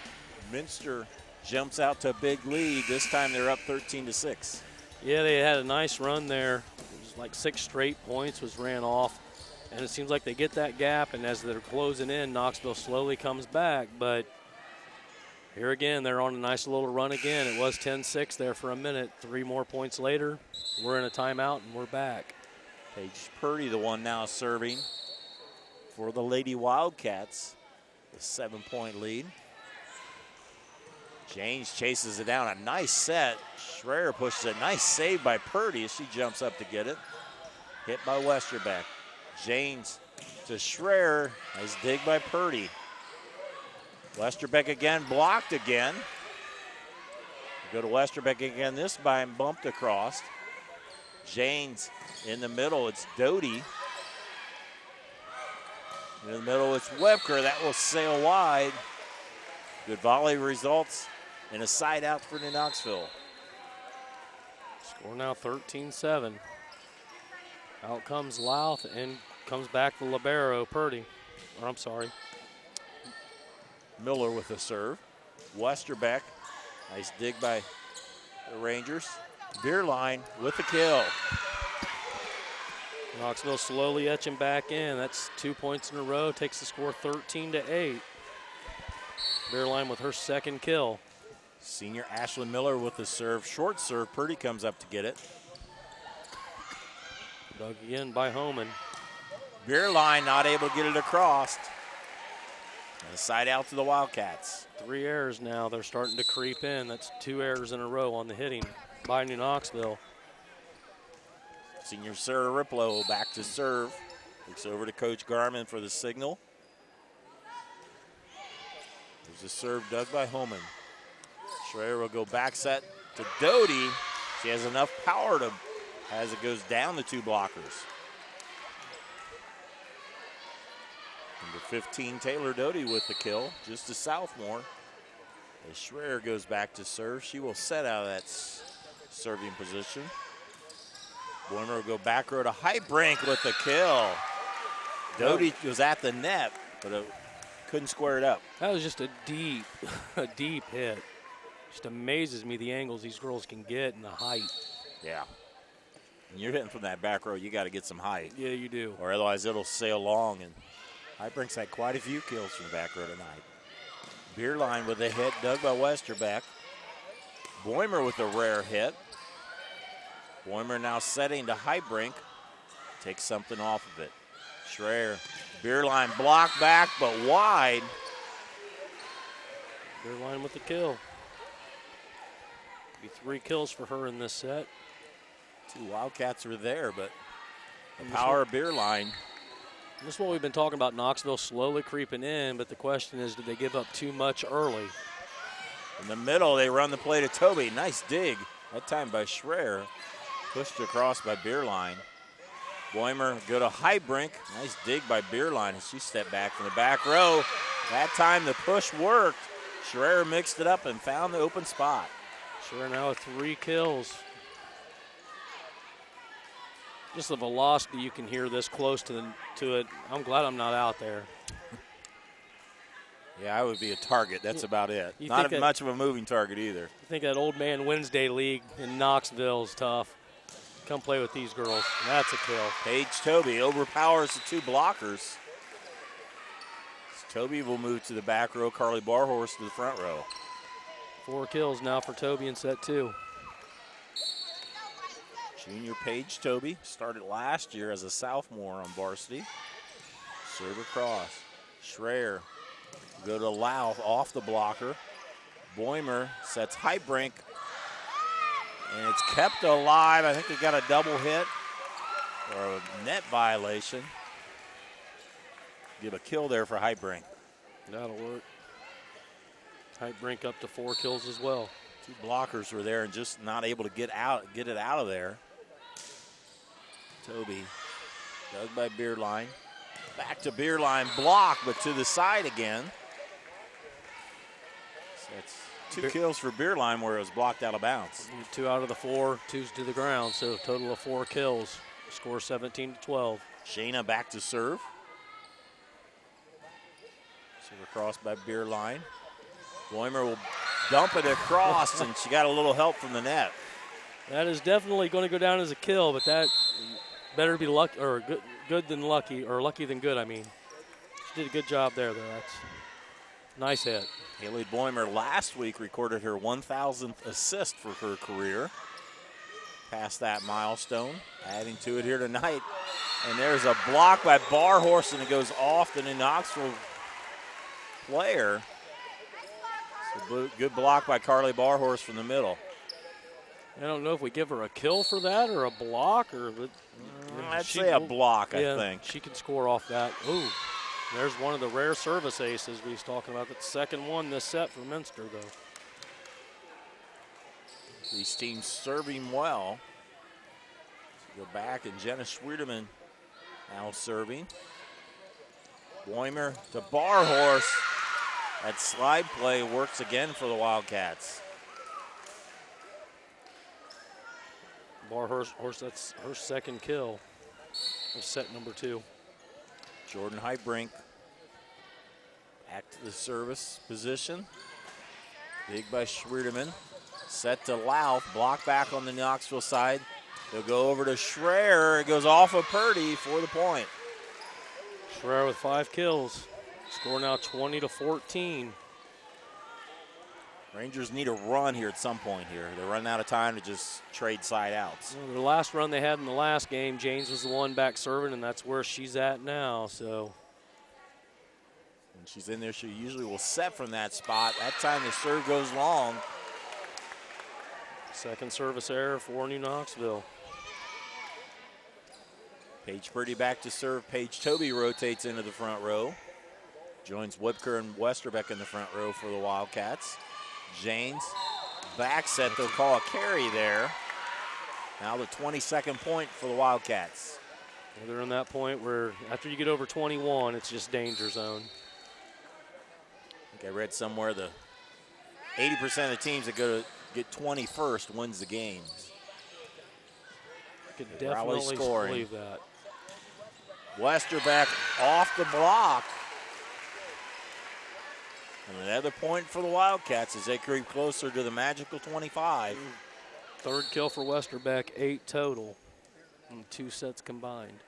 Minster jumps out to a big lead. This time they're up 13-6. Yeah, they had a nice run there. It was like 6 straight points was ran off. And it seems like they get that gap, and as they're closing in, Knoxville slowly comes back. But here again, they're on a nice little run again. It was 10-6 there for a minute. 3 more points later, we're in a timeout, and we're back. Paige Purdy, the one now serving for the Lady Wildcats. The 7-point lead. Janes chases it down. A nice set. Schreier pushes a nice save by Purdy as she jumps up to get it. Hit by Westerbeck. Janes to Schreier. Nice dig by Purdy. Westerbeck again, blocked again. Go to Westerbeck again, this time bumped across. Janes in the middle, it's Doty. In the middle, it's Webker. That will sail wide. Good volley results and a side out for New Knoxville. Score now 13-7. Out comes Louth and comes back the libero, Purdy. Or I'm sorry. Miller with a serve. Westerbeck, nice dig by the Rangers. Beerline with the kill. Knoxville slowly etching back in. That's 2 points in a row. Takes the score 13-8. Beerline with her second kill. Senior Ashley Miller with the serve. Short serve. Purdy comes up to get it. Dug again by Homan. Beerline not able to get it across. And a side out to the Wildcats. 3 errors now. They're starting to creep in. That's 2 errors in a row on the hitting by New Knoxville. Senior Sarah Riplow back to serve. Looks over to Coach Garman for the signal. There's a serve dug by Homan. Schreier will go back set to Doty. She has enough power to, as it goes down the 2 blockers. Number 15, Taylor Doty with the kill, just a sophomore. As Schreier goes back to serve, she will set out of that serving position. Boimer will go back row to Heitbrink with the kill. Doty was at the net, but couldn't square it up. That was just a deep hit. Just amazes me the angles these girls can get and the height. Yeah. When you're hitting from that back row, you got to get some height. Yeah, you do. Or otherwise it'll sail long. And Heitbrink's had quite a few kills from the back row tonight. Beerline with a hit dug by Westerbeck. Boimer with a rare hit. Boimer now setting to Heitbrink. Takes something off of it. Schreier, Beerline blocked back, but wide. Beerline with the kill. Be 3 kills for her in this set. 2 Wildcats are there, but the power of Beerline. This is what we've been talking about, Knoxville slowly creeping in, but the question is, did they give up too much early? In the middle, they run the play to Toby. Nice dig, that time by Schreier. Pushed across by Beerline. Boimer go to Heitbrink. Nice dig by Beerline as she stepped back from the back row. That time the push worked. Schreier mixed it up and found the open spot. Schreier now with 3 kills. Just the velocity you can hear this close to it. I'm glad I'm not out there. Yeah, I would be a target. That's about it. You Not think much of a moving target either. I think that Old Man Wednesday League in Knoxville is tough. Come play with these girls. That's a kill. Paige Toby overpowers the 2 blockers. Toby will move to the back row. Carly Barhorse to the front row. 4 kills now for Toby in set 2. Junior Paige Toby started last year as a sophomore on varsity. Serve across. Schreier go to Louth off the blocker. Boimer sets Heitbrink. And it's kept alive. I think they got a double hit or a net violation. Give a kill there for Heitbrink. That'll work. Heitbrink up to 4 kills as well. 2 blockers were there and just not able to get it out of there. Toby dug by Beerline. Back to Beerline, block, but to the side again. So that's 2 kills for Beerline where it was blocked out of bounds. 2 out of the 4, 2's to the ground, so a total of 4 kills. Score 17-12. Shayna back to serve. Serve across by Beerline. Boimer will dump it across, and she got a little help from the net. That is definitely going to go down as a kill, but that better be lucky or good than lucky, or lucky than good, I mean. She did a good job there, though. That's nice hit. Haley Boimer last week recorded her 1,000th assist for her career. Passed that milestone, adding to it here tonight. And there's a block by Barhorse, and it goes off the New Knoxville player. So good block by Carly Barhorse from the middle. I don't know if we give her a kill for that or a block, or I'd say a block, I think. She can score off that. Ooh, there's one of the rare service aces we was talking about. That's the second one this set for Minster, though. These teams serving well. So go back, and Jenna Schwiedeman now serving. Boimer to Barhorse. That slide play works again for the Wildcats. Barhorse, that's her second kill of set number 2. Jordan Heitbrink back to the service position. Big by Schwiedeman. Set to Louth, block back on the Knoxville side. They'll go over to Schreier. It goes off of Purdy for the point. Schreier with 5 kills. Score now 20-14. Rangers need a run here at some point here. They're running out of time to just trade side outs. Well, the last run they had in the last game, James was the one back serving, and that's where she's at now. So when she's in there, she usually will set from that spot. That time the serve goes long. Second service error for New Knoxville. Paige Purdy back to serve. Paige Toby rotates into the front row. Joins Whipker and Westerbeck in the front row for the Wildcats. Janes back set. They'll call a carry there. Now the 22nd point for the Wildcats. Well, they're in that point where after you get over 21, it's just danger zone. I think I read somewhere the 80% of the teams that go to get 21st wins the games. I could definitely believe that. Westerbeck off the block. And another point for the Wildcats as they creep closer to the magical 25. Third kill for Westerbeck, 8 total. And 2 sets combined.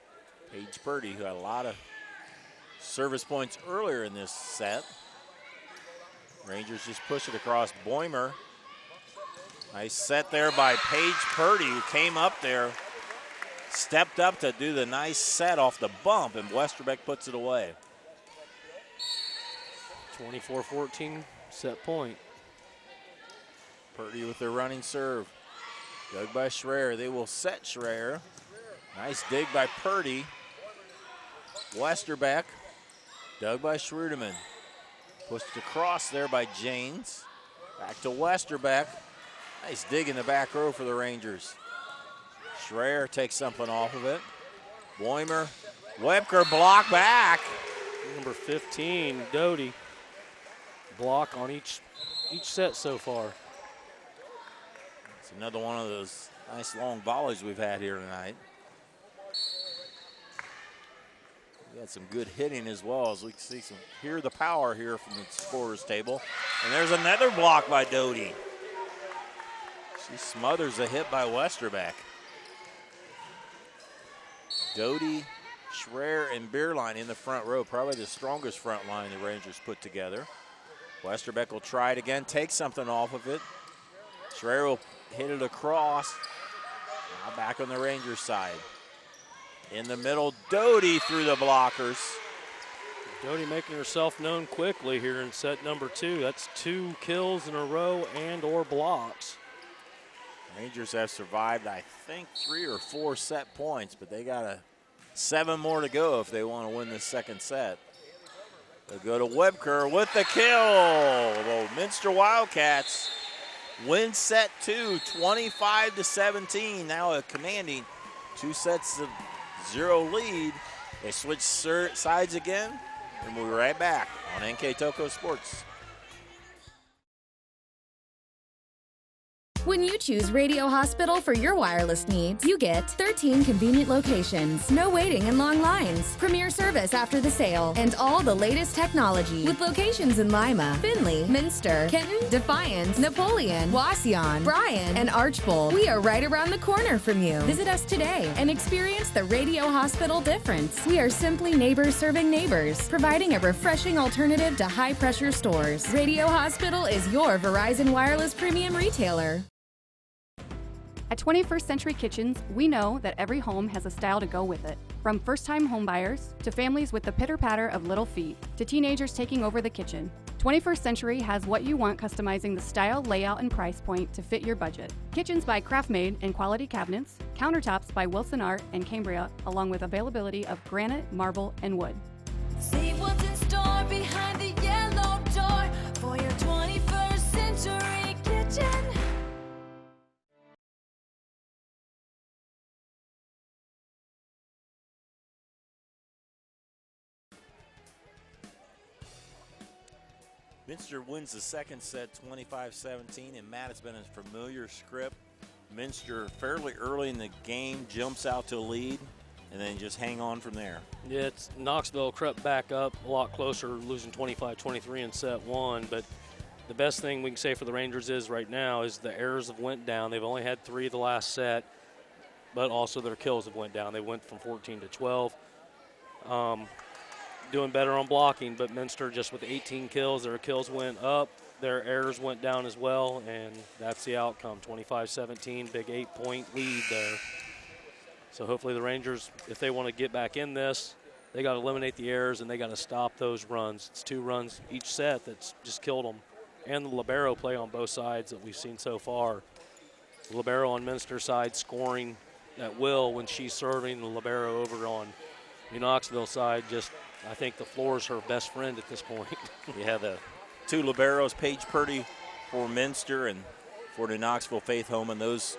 Paige Purdy, who had a lot of service points earlier in this set. Rangers just push it across Boimer. Nice set there by Paige Purdy, who came up there, stepped up to do the nice set off the bump, and Westerbeck puts it away. 24-14 set point. Purdy with the running serve. Dug by Schreier. They will set Schreier. Nice dig by Purdy. Westerbeck. Dug by Schrudeman. Pushed across there by Janes. Back to Westerbeck. Nice dig in the back row for the Rangers. Schreier takes something off of it. Boimer. Webker block back. Number 15, Doty. Block on each set so far. It's another one of those nice long volleys we've had here tonight. We had some good hitting as well, as we can see hear the power here from the scorer's table. And there's another block by Doty. She smothers a hit by Westerbeck. Doty, Schreier, and Bierlein in the front row, probably the strongest front line the Rangers put together. Westerbeck will try it again, take something off of it. Schreier will hit it across. Now back on the Rangers side. In the middle, Doty through the blockers. Doty making herself known quickly here in set number 2. That's 2 kills in a row and or blocks. Rangers have survived, I think, 3 or 4 set points, but they got 7 more to go if they want to win this second set. They'll go to Webker with the kill. The Minster Wildcats win set 2, 25-17. Now a commanding 2 sets of 0 lead. They switch sides again, and we'll be right back on NKTelco Sports. When you choose Radio Hospital for your wireless needs, you get 13 convenient locations, no waiting and long lines, premier service after the sale, and all the latest technology. With locations in Lima, Findlay, Minster, Kenton, Defiance, Napoleon, Wauseon, Bryan, and Archbold. We are right around the corner from you. Visit us today and experience the Radio Hospital difference. We are simply neighbors serving neighbors, providing a refreshing alternative to high-pressure stores. Radio Hospital is your Verizon Wireless premium retailer. At 21st Century Kitchens, we know that every home has a style to go with it. From first-time homebuyers, to families with the pitter-patter of little feet, to teenagers taking over the kitchen, 21st Century has what you want, customizing the style, layout, and price point to fit your budget. Kitchens by Craftmade and quality cabinets, countertops by Wilson Art and Cambria, along with availability of granite, marble, and wood. See what's in store behind the yellow door for your 21st Century Kitchen. Minster wins the second set 25-17, and Matt, it's been a familiar script. Minster fairly early in the game jumps out to a lead and then just hang on from there. Yeah, it's Knoxville crept back up a lot closer, losing 25-23 in set 1, but the best thing we can say for the Rangers is right now is the errors have went down. They've only had 3 the last set, but also their kills have went down. They went from 14 to 12. Doing better on blocking, but Minster just with 18 kills, their kills went up, their errors went down as well, and that's the outcome, 25-17, big 8-point lead there. So hopefully the Rangers, if they want to get back in this, they got to eliminate the errors and they got to stop those runs. It's 2 runs each set that's just killed them. And the libero play on both sides that we've seen so far. The libero on Minster's side scoring at will when she's serving, the libero over on the Knoxville side just, I think the floor is her best friend at this point. Yeah, the 2 liberos, Paige Purdy for Minster and for the Knoxville Faith Home, and those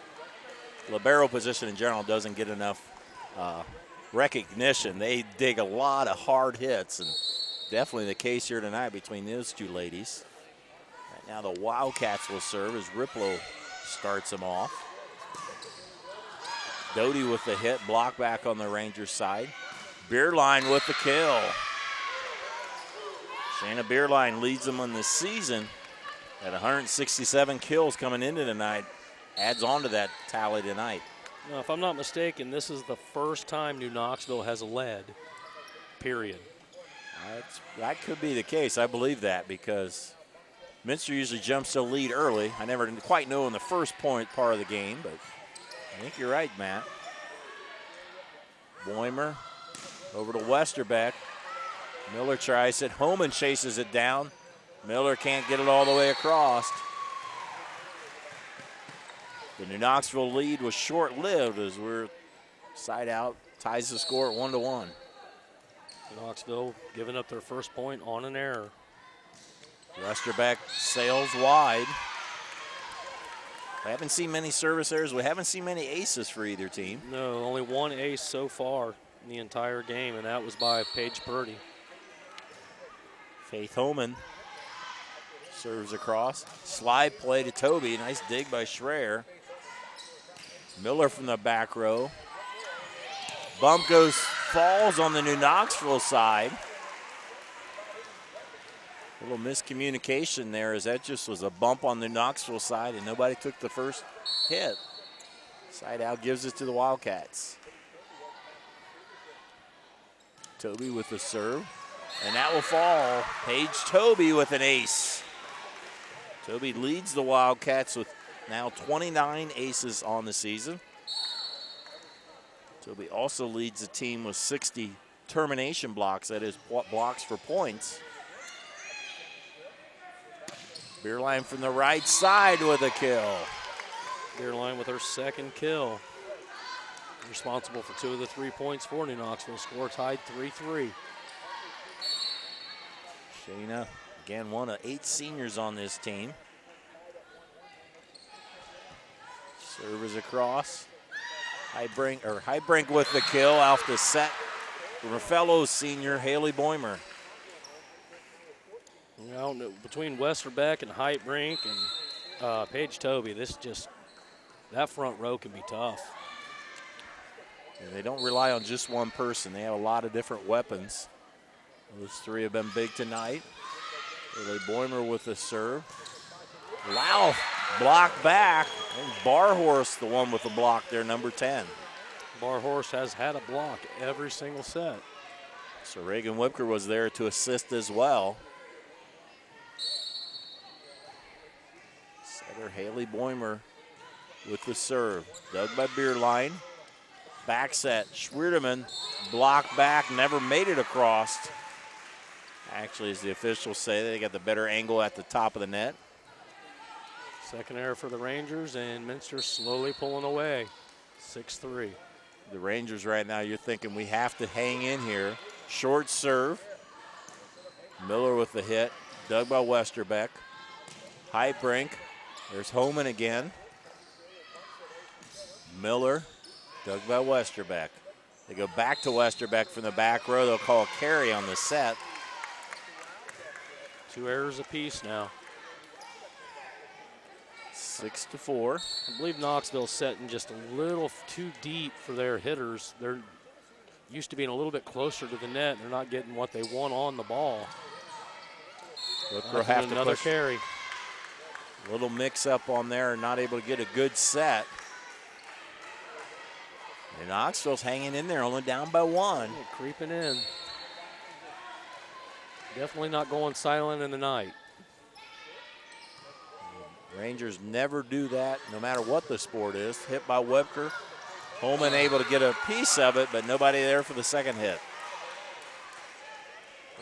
libero position in general doesn't get enough recognition. They dig a lot of hard hits, and definitely the case here tonight between those 2 ladies. Right now the Wildcats will serve as Riplo starts them off. Doty with the hit, block back on the Rangers side. Bierlein with the kill. Shayna Bierlein leads them on the season at 167 kills coming into tonight. Adds on to that tally tonight. Now, if I'm not mistaken, this is the first time New Knoxville has led, period. That could be the case. I believe that because Minster usually jumps to the lead early. I never quite know in the first point part of the game, but I think you're right, Matt. Boimer over to Westerbeck. Miller tries it. Homan chases it down. Miller can't get it all the way across. The New Knoxville lead was short-lived as we're side out, ties the score at 1-1. Knoxville giving up their first point on an error. Westerbeck sails wide. We haven't seen many service errors. We haven't seen many aces for either team. No, only one ace so far in the entire game, and that was by Paige Purdy. Faith Homan serves across. Slide play to Toby. Nice dig by Schreier. Miller from the back row. Bump falls on the New Knoxville side. A little miscommunication there as that just was a bump on the Knoxville side and nobody took the first hit. Side out gives it to the Wildcats. Toby with the serve, and that will fall. Paige Toby with an ace. Toby leads the Wildcats with now 29 aces on the season. Toby also leads the team with 60 termination blocks, that is blocks for points. Beerline from the right side with a kill. Beerline with her second kill. Responsible for 2 of the 3 points for New Knoxville. Score tied 3-3. Shayna, again, one of 8 seniors on this team. Serve is across. Highbrink with the kill off the set from a fellow senior, Haley Boimer. You know, between Westerbeck and Highbrink and Paige Toby, that front row can be tough. And they don't rely on just one person. They have a lot of different weapons. Those 3 have been big tonight. Haley Boimer with the serve. Wow, block back. And Barhorse, the one with the block there, number 10. Barhorse has had a block every single set. So Reagan Whipker was there to assist as well. Setter Haley Boimer with the serve. Dug by Beerline. Back set, Schwierdeman, block back, never made it across. Actually, as the officials say, they got the better angle at the top of the net. Second error for the Rangers, and Minster slowly pulling away, 6-3. The Rangers right now, you're thinking we have to hang in here. Short serve. Miller with the hit, dug by Westerbeck. Highbrink, there's Homan again. Miller. Dug by Westerbeck. They go back to Westerbeck from the back row. They'll call a carry on the set. 2 errors apiece now. 6-4. I believe Knoxville's setting just a little too deep for their hitters. They're used to being a little bit closer to the net. They're not getting what they want on the ball. They'll have to another push. carry. A little mix up on there, not able to get a good set. And Knoxville's hanging in there, only down by 1. Creeping in. Definitely not going silent in the night. Rangers never do that, no matter what the sport is. Hit by Webker. Holman able to get a piece of it, but nobody there for the second hit.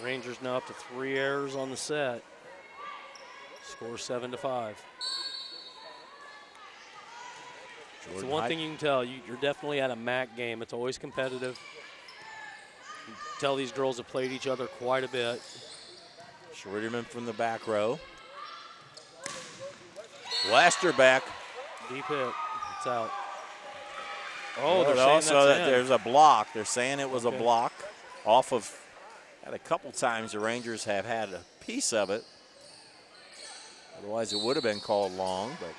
Rangers now up to 3 errors on the set. Score 7-5. It's the one thing you can tell, you're definitely at a MAC game. It's always competitive. You can tell these girls have played each other quite a bit. Schwierdeman from the back row. Westerbeck. Deep hit. It's out. Oh, they're also saying that's in. There's a block. They're saying it was a block off of, had a couple times the Rangers have had a piece of it. Otherwise it would have been called long, but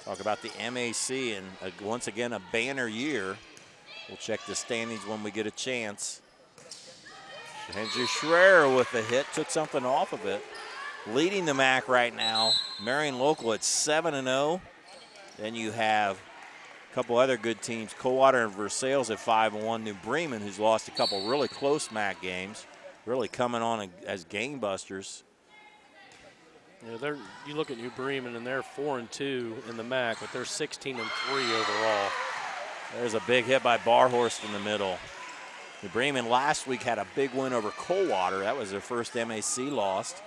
talk about the MAC and once again a banner year. We'll check the standings when we get a chance. Andrew Schreier with the hit, took something off of it. Leading the MAC right now, Marion Local at 7-0. Then you have a couple other good teams, Coldwater and Versailles at 5-1. New Bremen, who's lost a couple really close MAC games, really coming on as gangbusters. Yeah, you look at New Bremen, and they're 4-2 in the MAC, but they're 16-3 overall. There's a big hit by Barhorst in the middle. New Bremen last week had a big win over Coldwater. That was their first MAC loss.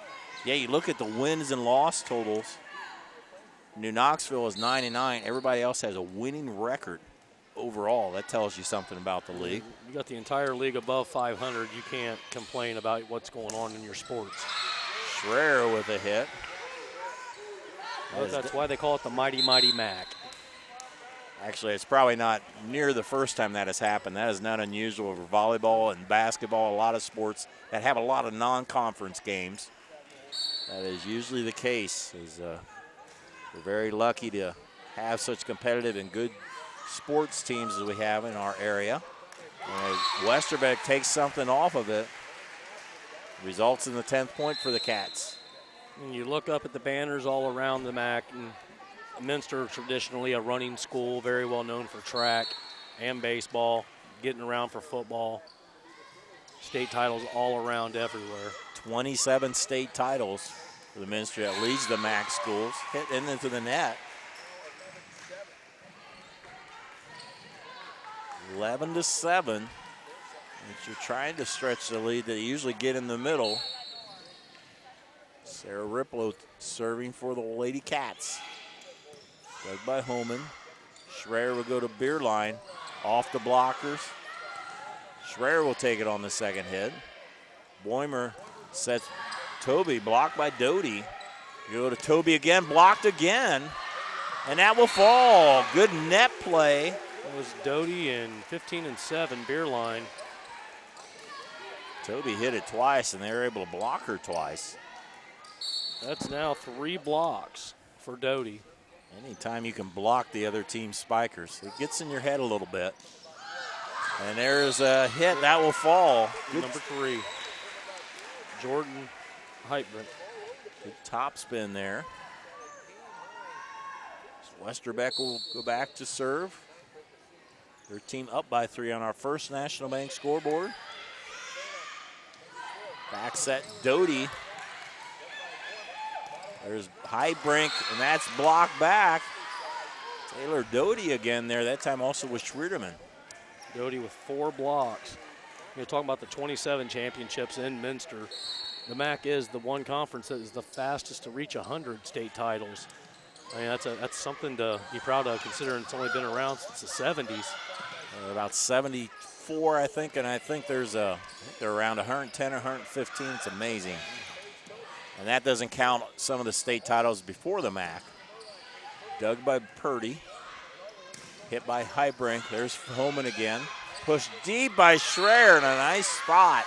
Yeah, you look at the wins and loss totals. New Knoxville is 9-9. Everybody else has a winning record overall. That tells you something about the league. You got the entire league above 500. You can't complain about what's going on in your sports. Schreier with a hit. Well, that's why they call it the Mighty Mighty Mac. Actually, it's probably not near the first time that has happened. That is not unusual for volleyball and basketball, a lot of sports that have a lot of non-conference games. That is usually the case. We're very lucky to have such competitive and good sports teams as we have in our area. And Westerbeck takes something off of it. Results in the 10th point for the Cats. And you look up at the banners all around the MAC, and Minster traditionally a running school, very well known for track and baseball, getting around for football. State titles all around everywhere. 27 state titles for the Minster. That leads the MAC schools. Hit into the net. 11-7. You're trying to stretch the lead that you usually get in the middle. Sarah Riplow serving for the Lady Cats. Dug by Holman. Schreier will go to beer line. Off the blockers. Schreier will take it on the second hit. Boimer sets Toby, blocked by Doty. Go to Toby again, blocked again. And that will fall. Good net play. It was Doty in 15-7 beer line. Toby hit it twice, and they were able to block her twice. That's now 3 blocks for Doty. Anytime you can block the other team's spikers, it gets in your head a little bit. And there's a hit. That will fall. Good. Number 3, Jordan Heitbrink. Good top spin there. Westerbeck will go back to serve. Their team up by 3 on our first National Bank scoreboard. Back set Doty. There's Heitbrink, and that's blocked back. Taylor Doty again there. That time also with Schriederman. Doty with 4 blocks. You're talking about the 27 championships in Minster. The MAC is the one conference that is the fastest to reach 100 state titles. I mean, that's something to be proud of, considering it's only been around since the 70s. About 74, I think, and I think they're around 110 or 115. It's amazing. And that doesn't count some of the state titles before the MAC. Dug by Purdy. Hit by Heitbrink. There's Holman again. Pushed deep by Schreier in a nice spot.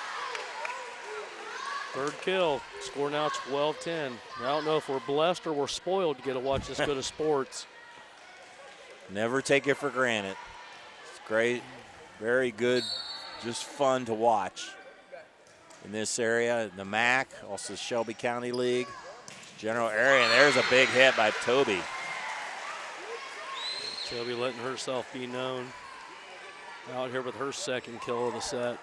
Third kill. Score now 12-10. I don't know if we're blessed or we're spoiled to get to watch this good of sports. Never take it for granted. It's great. Very good. Just fun to watch. In this area, the MAC, also Shelby County League, general area, and there's a big hit by Toby. Toby letting herself be known. Out here with her second kill of the set.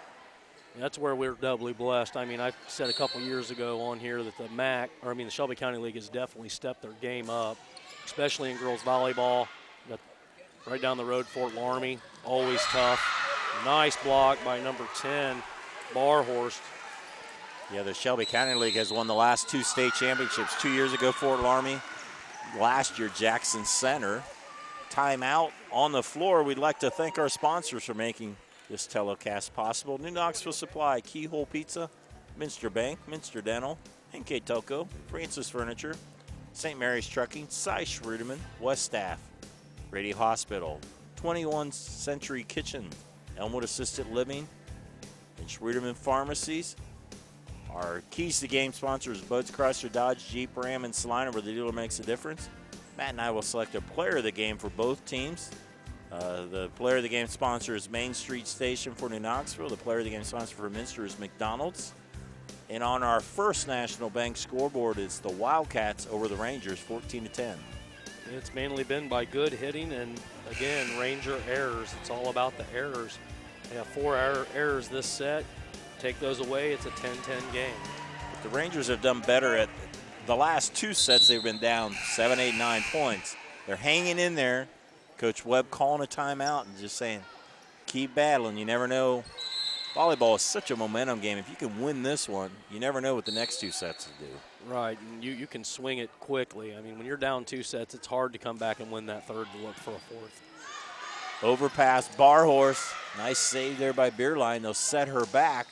And that's where we're doubly blessed. I mean, I said a couple years ago on here that the Shelby County League has definitely stepped their game up, especially in girls volleyball. Got right down the road, Fort Laramie, always tough. Nice block by number 10, Barhorst. Yeah, the Shelby County League has won the last 2 state championships. 2 years ago, Fort Laramie. Last year, Jackson Center. Timeout on the floor. We'd like to thank our sponsors for making this telecast possible. New Knoxville Supply, Keyhole Pizza, Minster Bank, Minster Dental, NKTelco, Francis Furniture, St. Mary's Trucking, Cy Schrudeman, West Staff, Radio Hospital, 21st Century Kitchen, Elmwood Assisted Living, and Schrudeman Pharmacies. Our Keys to Game sponsors, Bud's Chrysler, Dodge, Jeep, Ram, and Salina, where the dealer makes a difference. Matt and I will select a player of the game for both teams. The player of the game sponsor is Main Street Station for New Knoxville. The player of the game sponsor for Minster is McDonald's. And on our first National Bank scoreboard, it's the Wildcats over the Rangers, 14-10. It's mainly been by good hitting and, again, Ranger errors. It's all about the errors. They have 4 errors this set. Take those away, it's a 10-10 game. But the Rangers have done better at the last 2 sets. They've been down 7, 8, 9 points. They're hanging in there. Coach Webb calling a timeout and just saying, keep battling. You never know. Volleyball is such a momentum game. If you can win this one, you never know what the next 2 sets will do. Right, and you can swing it quickly. I mean, when you're down 2 sets, it's hard to come back and win that third to look for a fourth. Overpass, Barhorse. Nice save there by Beerline. They'll set her back.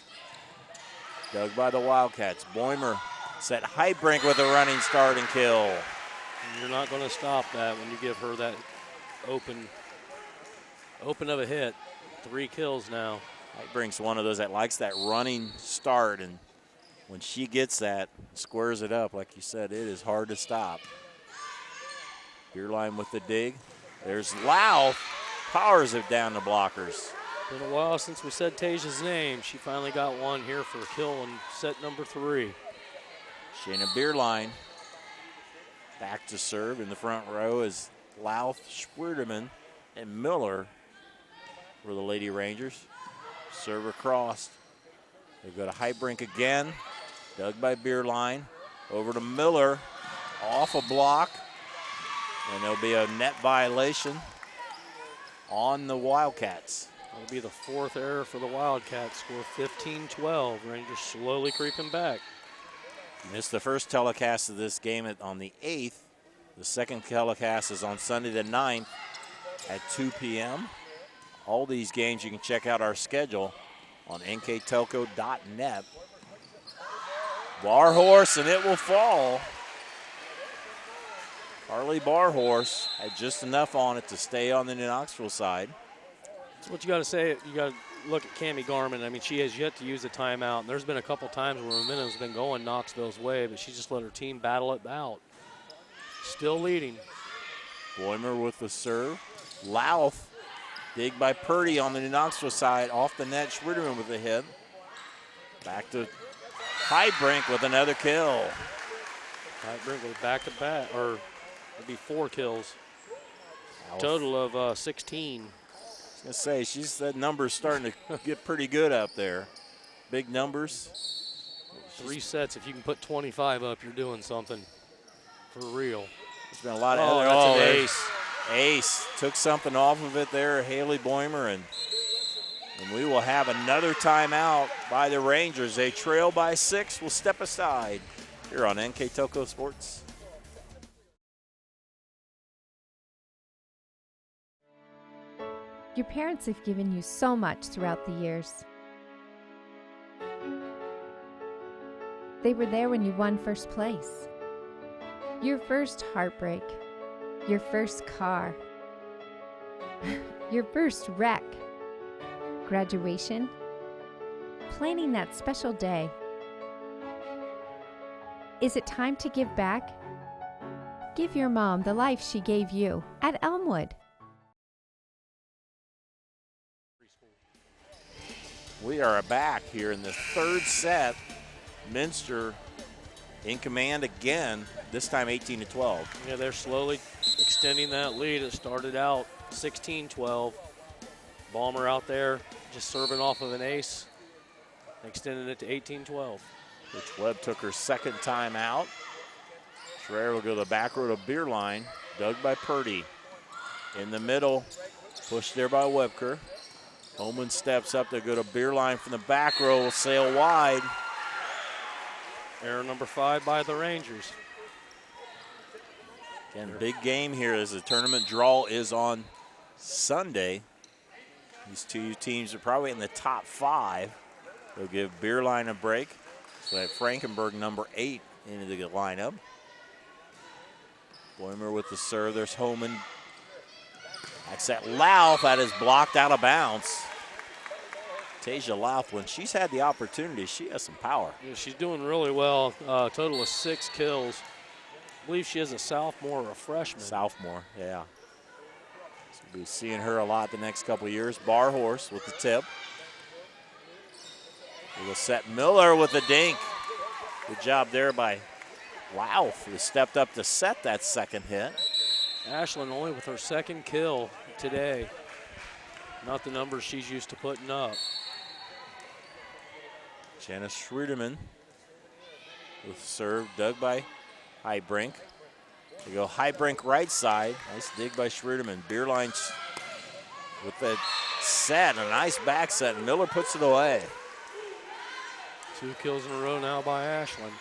Dug by the Wildcats. Boimer set Heitbrink with a running start and kill. And you're not going to stop that when you give her that open of a hit. 3 kills now. Heitbrink's one of those that likes that running start, and when she gets that, squares it up, like you said, it is hard to stop. Beerline with the dig. There's Louth. Powers it down the blockers. Been a while since we said Tasia's name. She finally got one here for a kill in set number 3. Shayna Beerline back to serve. In the front row is Louth, Schwerdeman, and Miller for the Lady Rangers. Server crossed. They go to Heitbrink again. Dug by Beerline. Over to Miller. Off a block. And there'll be a net violation on the Wildcats. That'll be the 4th error for the Wildcats. Score 15-12. Rangers slowly creeping back. Missed the first telecast of this game on the 8th. The second telecast is on Sunday the 9th at 2 p.m. All these games, you can check out our schedule on nktelco.net. Barhorse, and it will fall. Harley Barhorse had just enough on it to stay on the New Knoxville side. That's what you got to say. You got to look at Cammie Garman. I mean, she has yet to use a timeout. And there's been a couple times where momentum's been going Knoxville's way, but she just let her team battle it out. Still leading. Boimer with the serve. Louth, dig by Purdy on the New Knoxville side. Off the net, Schwerdeman with the hit. Back to Heitbrink with another kill. Heitbrink with back-to-back, or it'll be 4 kills. Total of 16. I was going to say, that number's starting to get pretty good up there. Big numbers. 3 sets, if you can put 25 up, you're doing something for real. There's been a lot of other. That's an ace. Ace took something off of it there, Haley Boimer, and we will have another timeout by the Rangers. They trail by 6. We'll step aside here on NKTelco Sports. Your parents have given you so much throughout the years. They were there when you won first place. Your first heartbreak. Your first car. Your first wreck. Graduation. Planning that special day. Is it time to give back? Give your mom the life she gave you at Elmwood. We are back here in the 3rd set. Minster in command again, this time 18-12. Yeah, they're slowly extending that lead. It started out 16-12. Balmer out there just serving off of an ace, extending it to 18-12. Coach Webb took her 2nd time out. Schreier will go to the back row to Beerline, dug by Purdy. In the middle, pushed there by Webker. Holman steps up to go to Beerline from the back row, will sail wide. Error number 5 by the Rangers. Again, big game here as the tournament draw is on Sunday. These 2 teams are probably in the top 5. They'll give Beerline a break. So they have Frankenberg, number 8, into the lineup. Boimer with the serve. There's Holman. That's that Louth that is blocked out of bounds. Tasia Louth, when she's had the opportunity, she has some power. Yeah, she's doing really well. Total of 6 kills. I believe she is a sophomore or a freshman. Sophomore, yeah. So we'll be seeing her a lot the next couple of years. Barhorse with the tip. We'll set Miller with the dink. Good job there by Louth, who stepped up to set that 2nd hit. Ashland only with her second kill today. Not the numbers she's used to putting up. Janice Schruderman with serve dug by Highbrink. They go Highbrink right side. Nice dig by Schruderman. Beerline with the set, a nice back set. Miller puts it away. 2 kills in a row now by Ashland.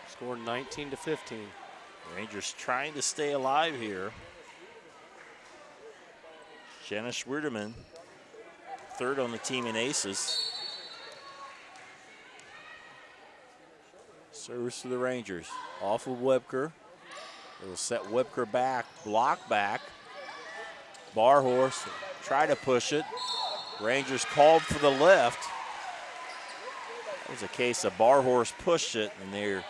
Scored 19-15. Rangers trying to stay alive here. Jenna Schwerderman, third on the team in aces. Service to the Rangers. Off of Webker. It will set Webker back, block back. Barhorse, try to push it. Rangers called for the lift. That was a case of Barhorse pushed it, and they're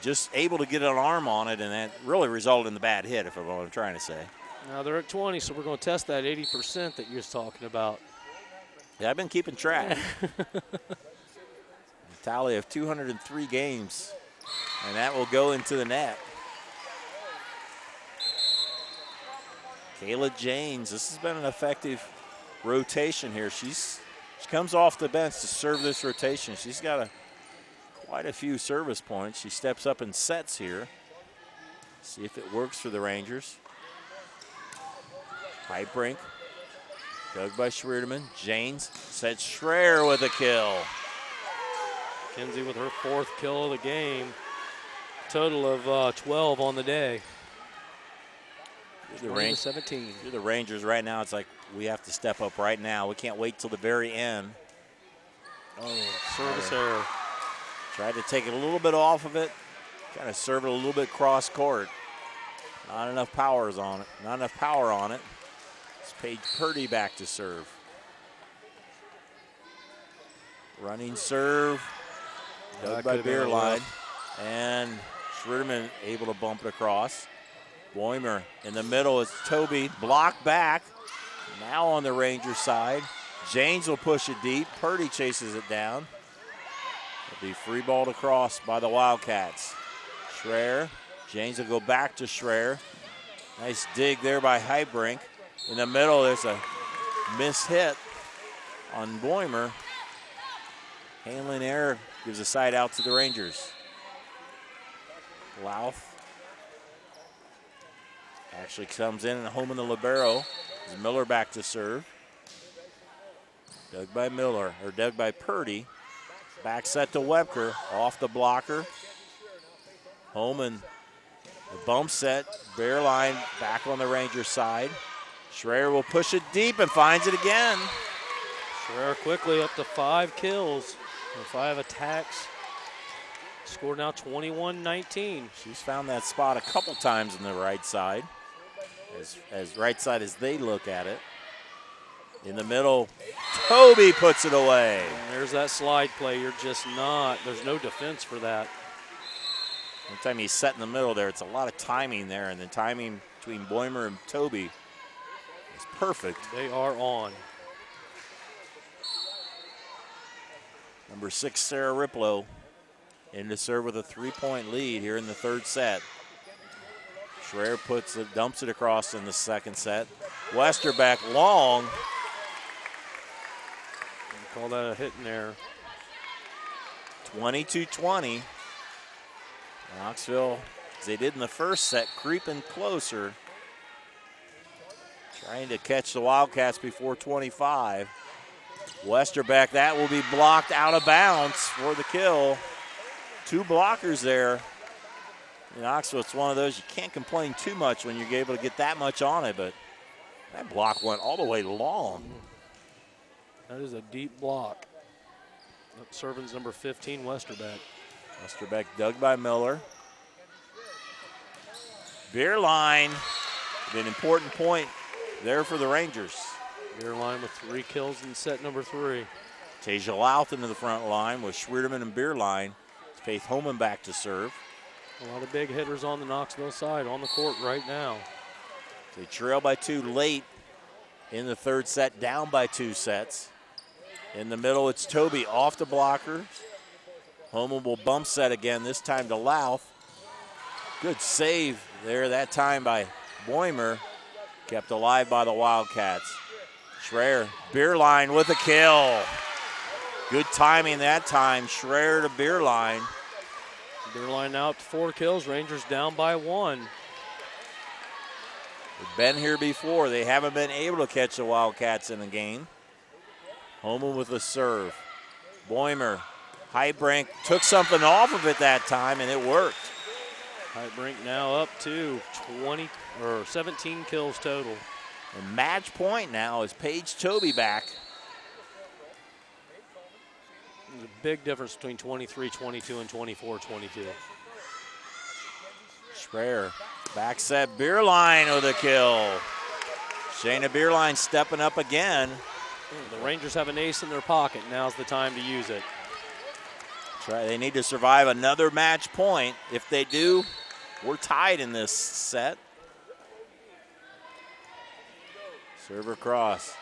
just able to get an arm on it, and that really resulted in the bad hit, if I'm what I'm trying to say. Now they're at 20, so we're going to test that 80% that you was talking about. Yeah, I've been keeping track. A tally of 203 games, and that will go into the net. Kayla James, this has been an effective rotation here. She comes off the bench to serve this rotation. She's got quite a few service points. She steps up and sets here. See if it works for the Rangers. Highbrink, dug by Schwerderman. James sets Schreier with a kill. Kinsey with her 4th kill of the game. Total of 12 on the day. You're the Rangers right now. It's like we have to step up right now. We can't wait till the very end. Oh, service error. Tried to take it a little bit off of it. Kind of serve it a little bit cross court. Not enough power on it. It's Paige Purdy back to serve. Running serve. Dug by Beerline. And Schwerderman able to bump it across. Boimer in the middle is Toby. Block back. Now on the Rangers side. James will push it deep. Purdy chases it down. It'll be free balled across by the Wildcats. Schreier. James will go back to Schreier. Nice dig there by Highbrink. In the middle, there's a missed hit on Boimer. Handling error gives a side out to the Rangers. Louth actually comes in and home in the libero. Is Miller back to serve. Dug by Purdy. Back set to Webker, off the blocker. Holman, the bump set, Beerline back on the Rangers side. Schreier will push it deep and finds it again. Schreier quickly up to 5 kills and 5 attacks. Score now 21-19. She's found that spot a couple times on the right side, as right side as they look at it. In the middle, Toby puts it away. And there's that slide play. There's no defense for that. Anytime he's set in the middle there, it's a lot of timing there, and the timing between Boimer and Toby is perfect. They are on. Number 6, Sarah Riplow, in to serve with a 3-point lead here in the third set. Schreier dumps it across in the second set. Westerbeck long. Call that a hit in there. 22-20. Knoxville, as they did in the first set, creeping closer. Trying to catch the Wildcats before 25. Westerbeck, that will be blocked out of bounds for the kill. 2 blockers there. In Knoxville, it's one of those you can't complain too much when you're able to get that much on it, but that block went all the way long. That is a deep block. Serving's number 15, Westerbeck. Westerbeck dug by Miller. Beerline, an important point there for the Rangers. Beerline with 3 kills in set number 3. Tasia Louth into the front line with Schwerderman and Beerline. Faith Holman back to serve. A lot of big hitters on the Knoxville side on the court right now. They trail by 2 late in the third set, down by 2 sets. In the middle, it's Toby off the blocker. Holman will bump set again, this time to Louth. Good save there that time by Boimer kept alive by the Wildcats. Schreier, Beerline with a kill. Good timing that time. Schreier to Beerline. Beerline out to 4 kills. Rangers down by 1. They've been here before. They haven't been able to catch the Wildcats in the game. Homan with a serve. Boimer, Heitbrink took something off of it that time, and it worked. Heitbrink now up to 17 kills total. And match point now is Paige Toby back. There's a big difference between 23-22 and 24-22. Schreier, back set, Beerline with a kill. Shayna Beerline stepping up again. The Rangers have an ace in their pocket. Now's the time to use it. They need to survive another match point. If they do, we're tied in this set. Server cross.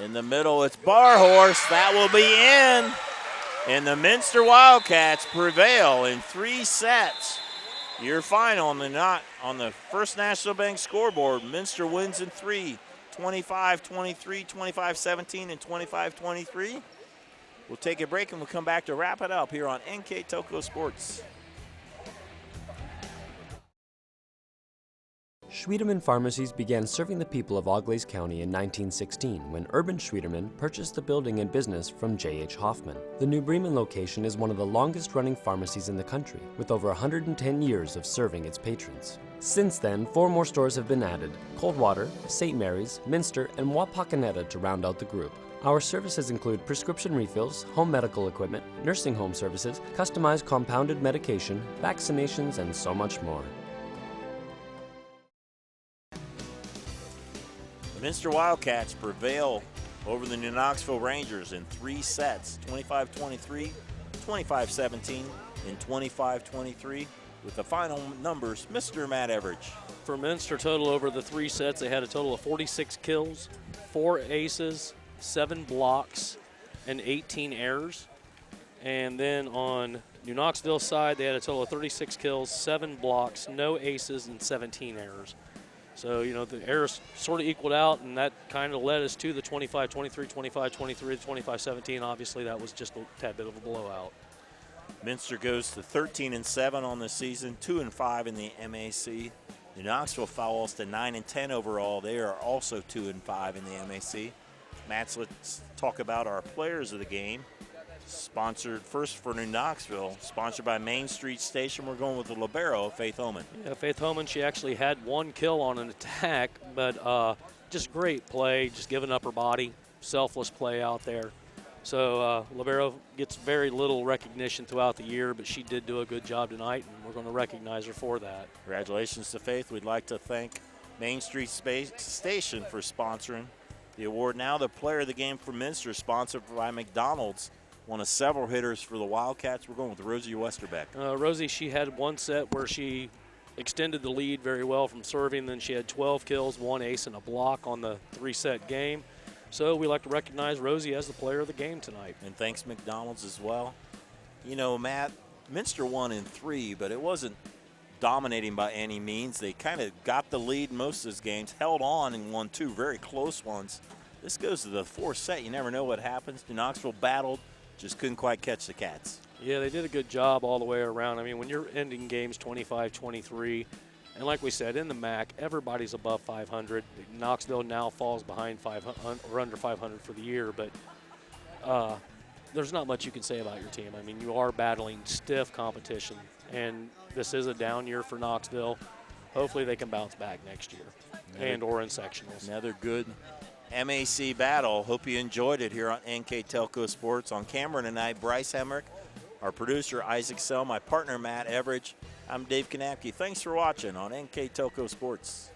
In the middle, it's Barhorse. That will be in. And the Minster Wildcats prevail in 3 sets. Your final on the First National Bank scoreboard. Minster wins in 3, 25-23, 25-17, and 25-23. We'll take a break and we'll come back to wrap it up here on NKTelco Sports. Schwiedemann Pharmacies began serving the people of Auglaize County in 1916 when Urban Schwiedemann purchased the building and business from J.H. Hoffman. The New Bremen location is one of the longest-running pharmacies in the country, with over 110 years of serving its patrons. Since then, 4 more stores have been added: Coldwater, St. Mary's, Minster, and Wapakoneta to round out the group. Our services include prescription refills, home medical equipment, nursing home services, customized compounded medication, vaccinations, and so much more. The Minster Wildcats prevail over the New Knoxville Rangers in 3 sets, 25-23, 25-17, and 25-23. With the final numbers, Mr. Matt Everidge. For Minster, total over the 3 sets, they had a total of 46 kills, 4 aces, 7 blocks, and 18 errors. And then on New Knoxville's side, they had a total of 36 kills, 7 blocks, no aces, and 17 errors. So, you know, the errors sort of equaled out, and that kind of led us to the 25-23, 25-23, 25-17. Obviously, that was just a tad bit of a blowout. Minster goes to 13-7 on the season, 2-5 in the MAC. New Knoxville falls to 9-10 overall. They are also 2-5 in the MAC. Matt, let's talk about our players of the game. Sponsored first for New Knoxville, sponsored by Main Street Station. We're going with the libero, Faith Homan. Yeah, Faith Homan, she actually had 1 kill on an attack, but just great play, just giving up her body, selfless play out there. So libero gets very little recognition throughout the year, but she did do a good job tonight, and we're going to recognize her for that. Congratulations to Faith. We'd like to thank Main Street Station for sponsoring the award. Now the player of the game for Minster, sponsored by McDonald's. One of several hitters for the Wildcats. We're going with Rosie Westerbeck. Rosie, she had 1 set where she extended the lead very well from serving. Then she had 12 kills, 1 ace, and a block on the 3-set game. So we like to recognize Rosie as the player of the game tonight. And thanks McDonald's as well. You know, Matt, Minster won in 3, but it wasn't dominating by any means. They kind of got the lead most of those games, held on and won 2 very close ones. This goes to the 4th set. You never know what happens. New Knoxville battled. Just couldn't quite catch the Cats. Yeah, they did a good job all the way around. I mean, when you're ending games 25-23, and like we said, in the MAC, everybody's above 500. Knoxville now falls behind 500 or under 500 for the year, but there's not much you can say about your team. I mean, you are battling stiff competition, and this is a down year for Knoxville. Hopefully they can bounce back next year or in sectionals. Another good MAC battle. Hope you enjoyed it here on NKTelco Sports. On camera tonight, Bryce Hemrick, our producer Isaac Sell, my partner Matt Everidge. I'm Dave Kanapke. Thanks for watching on NKTelco Sports.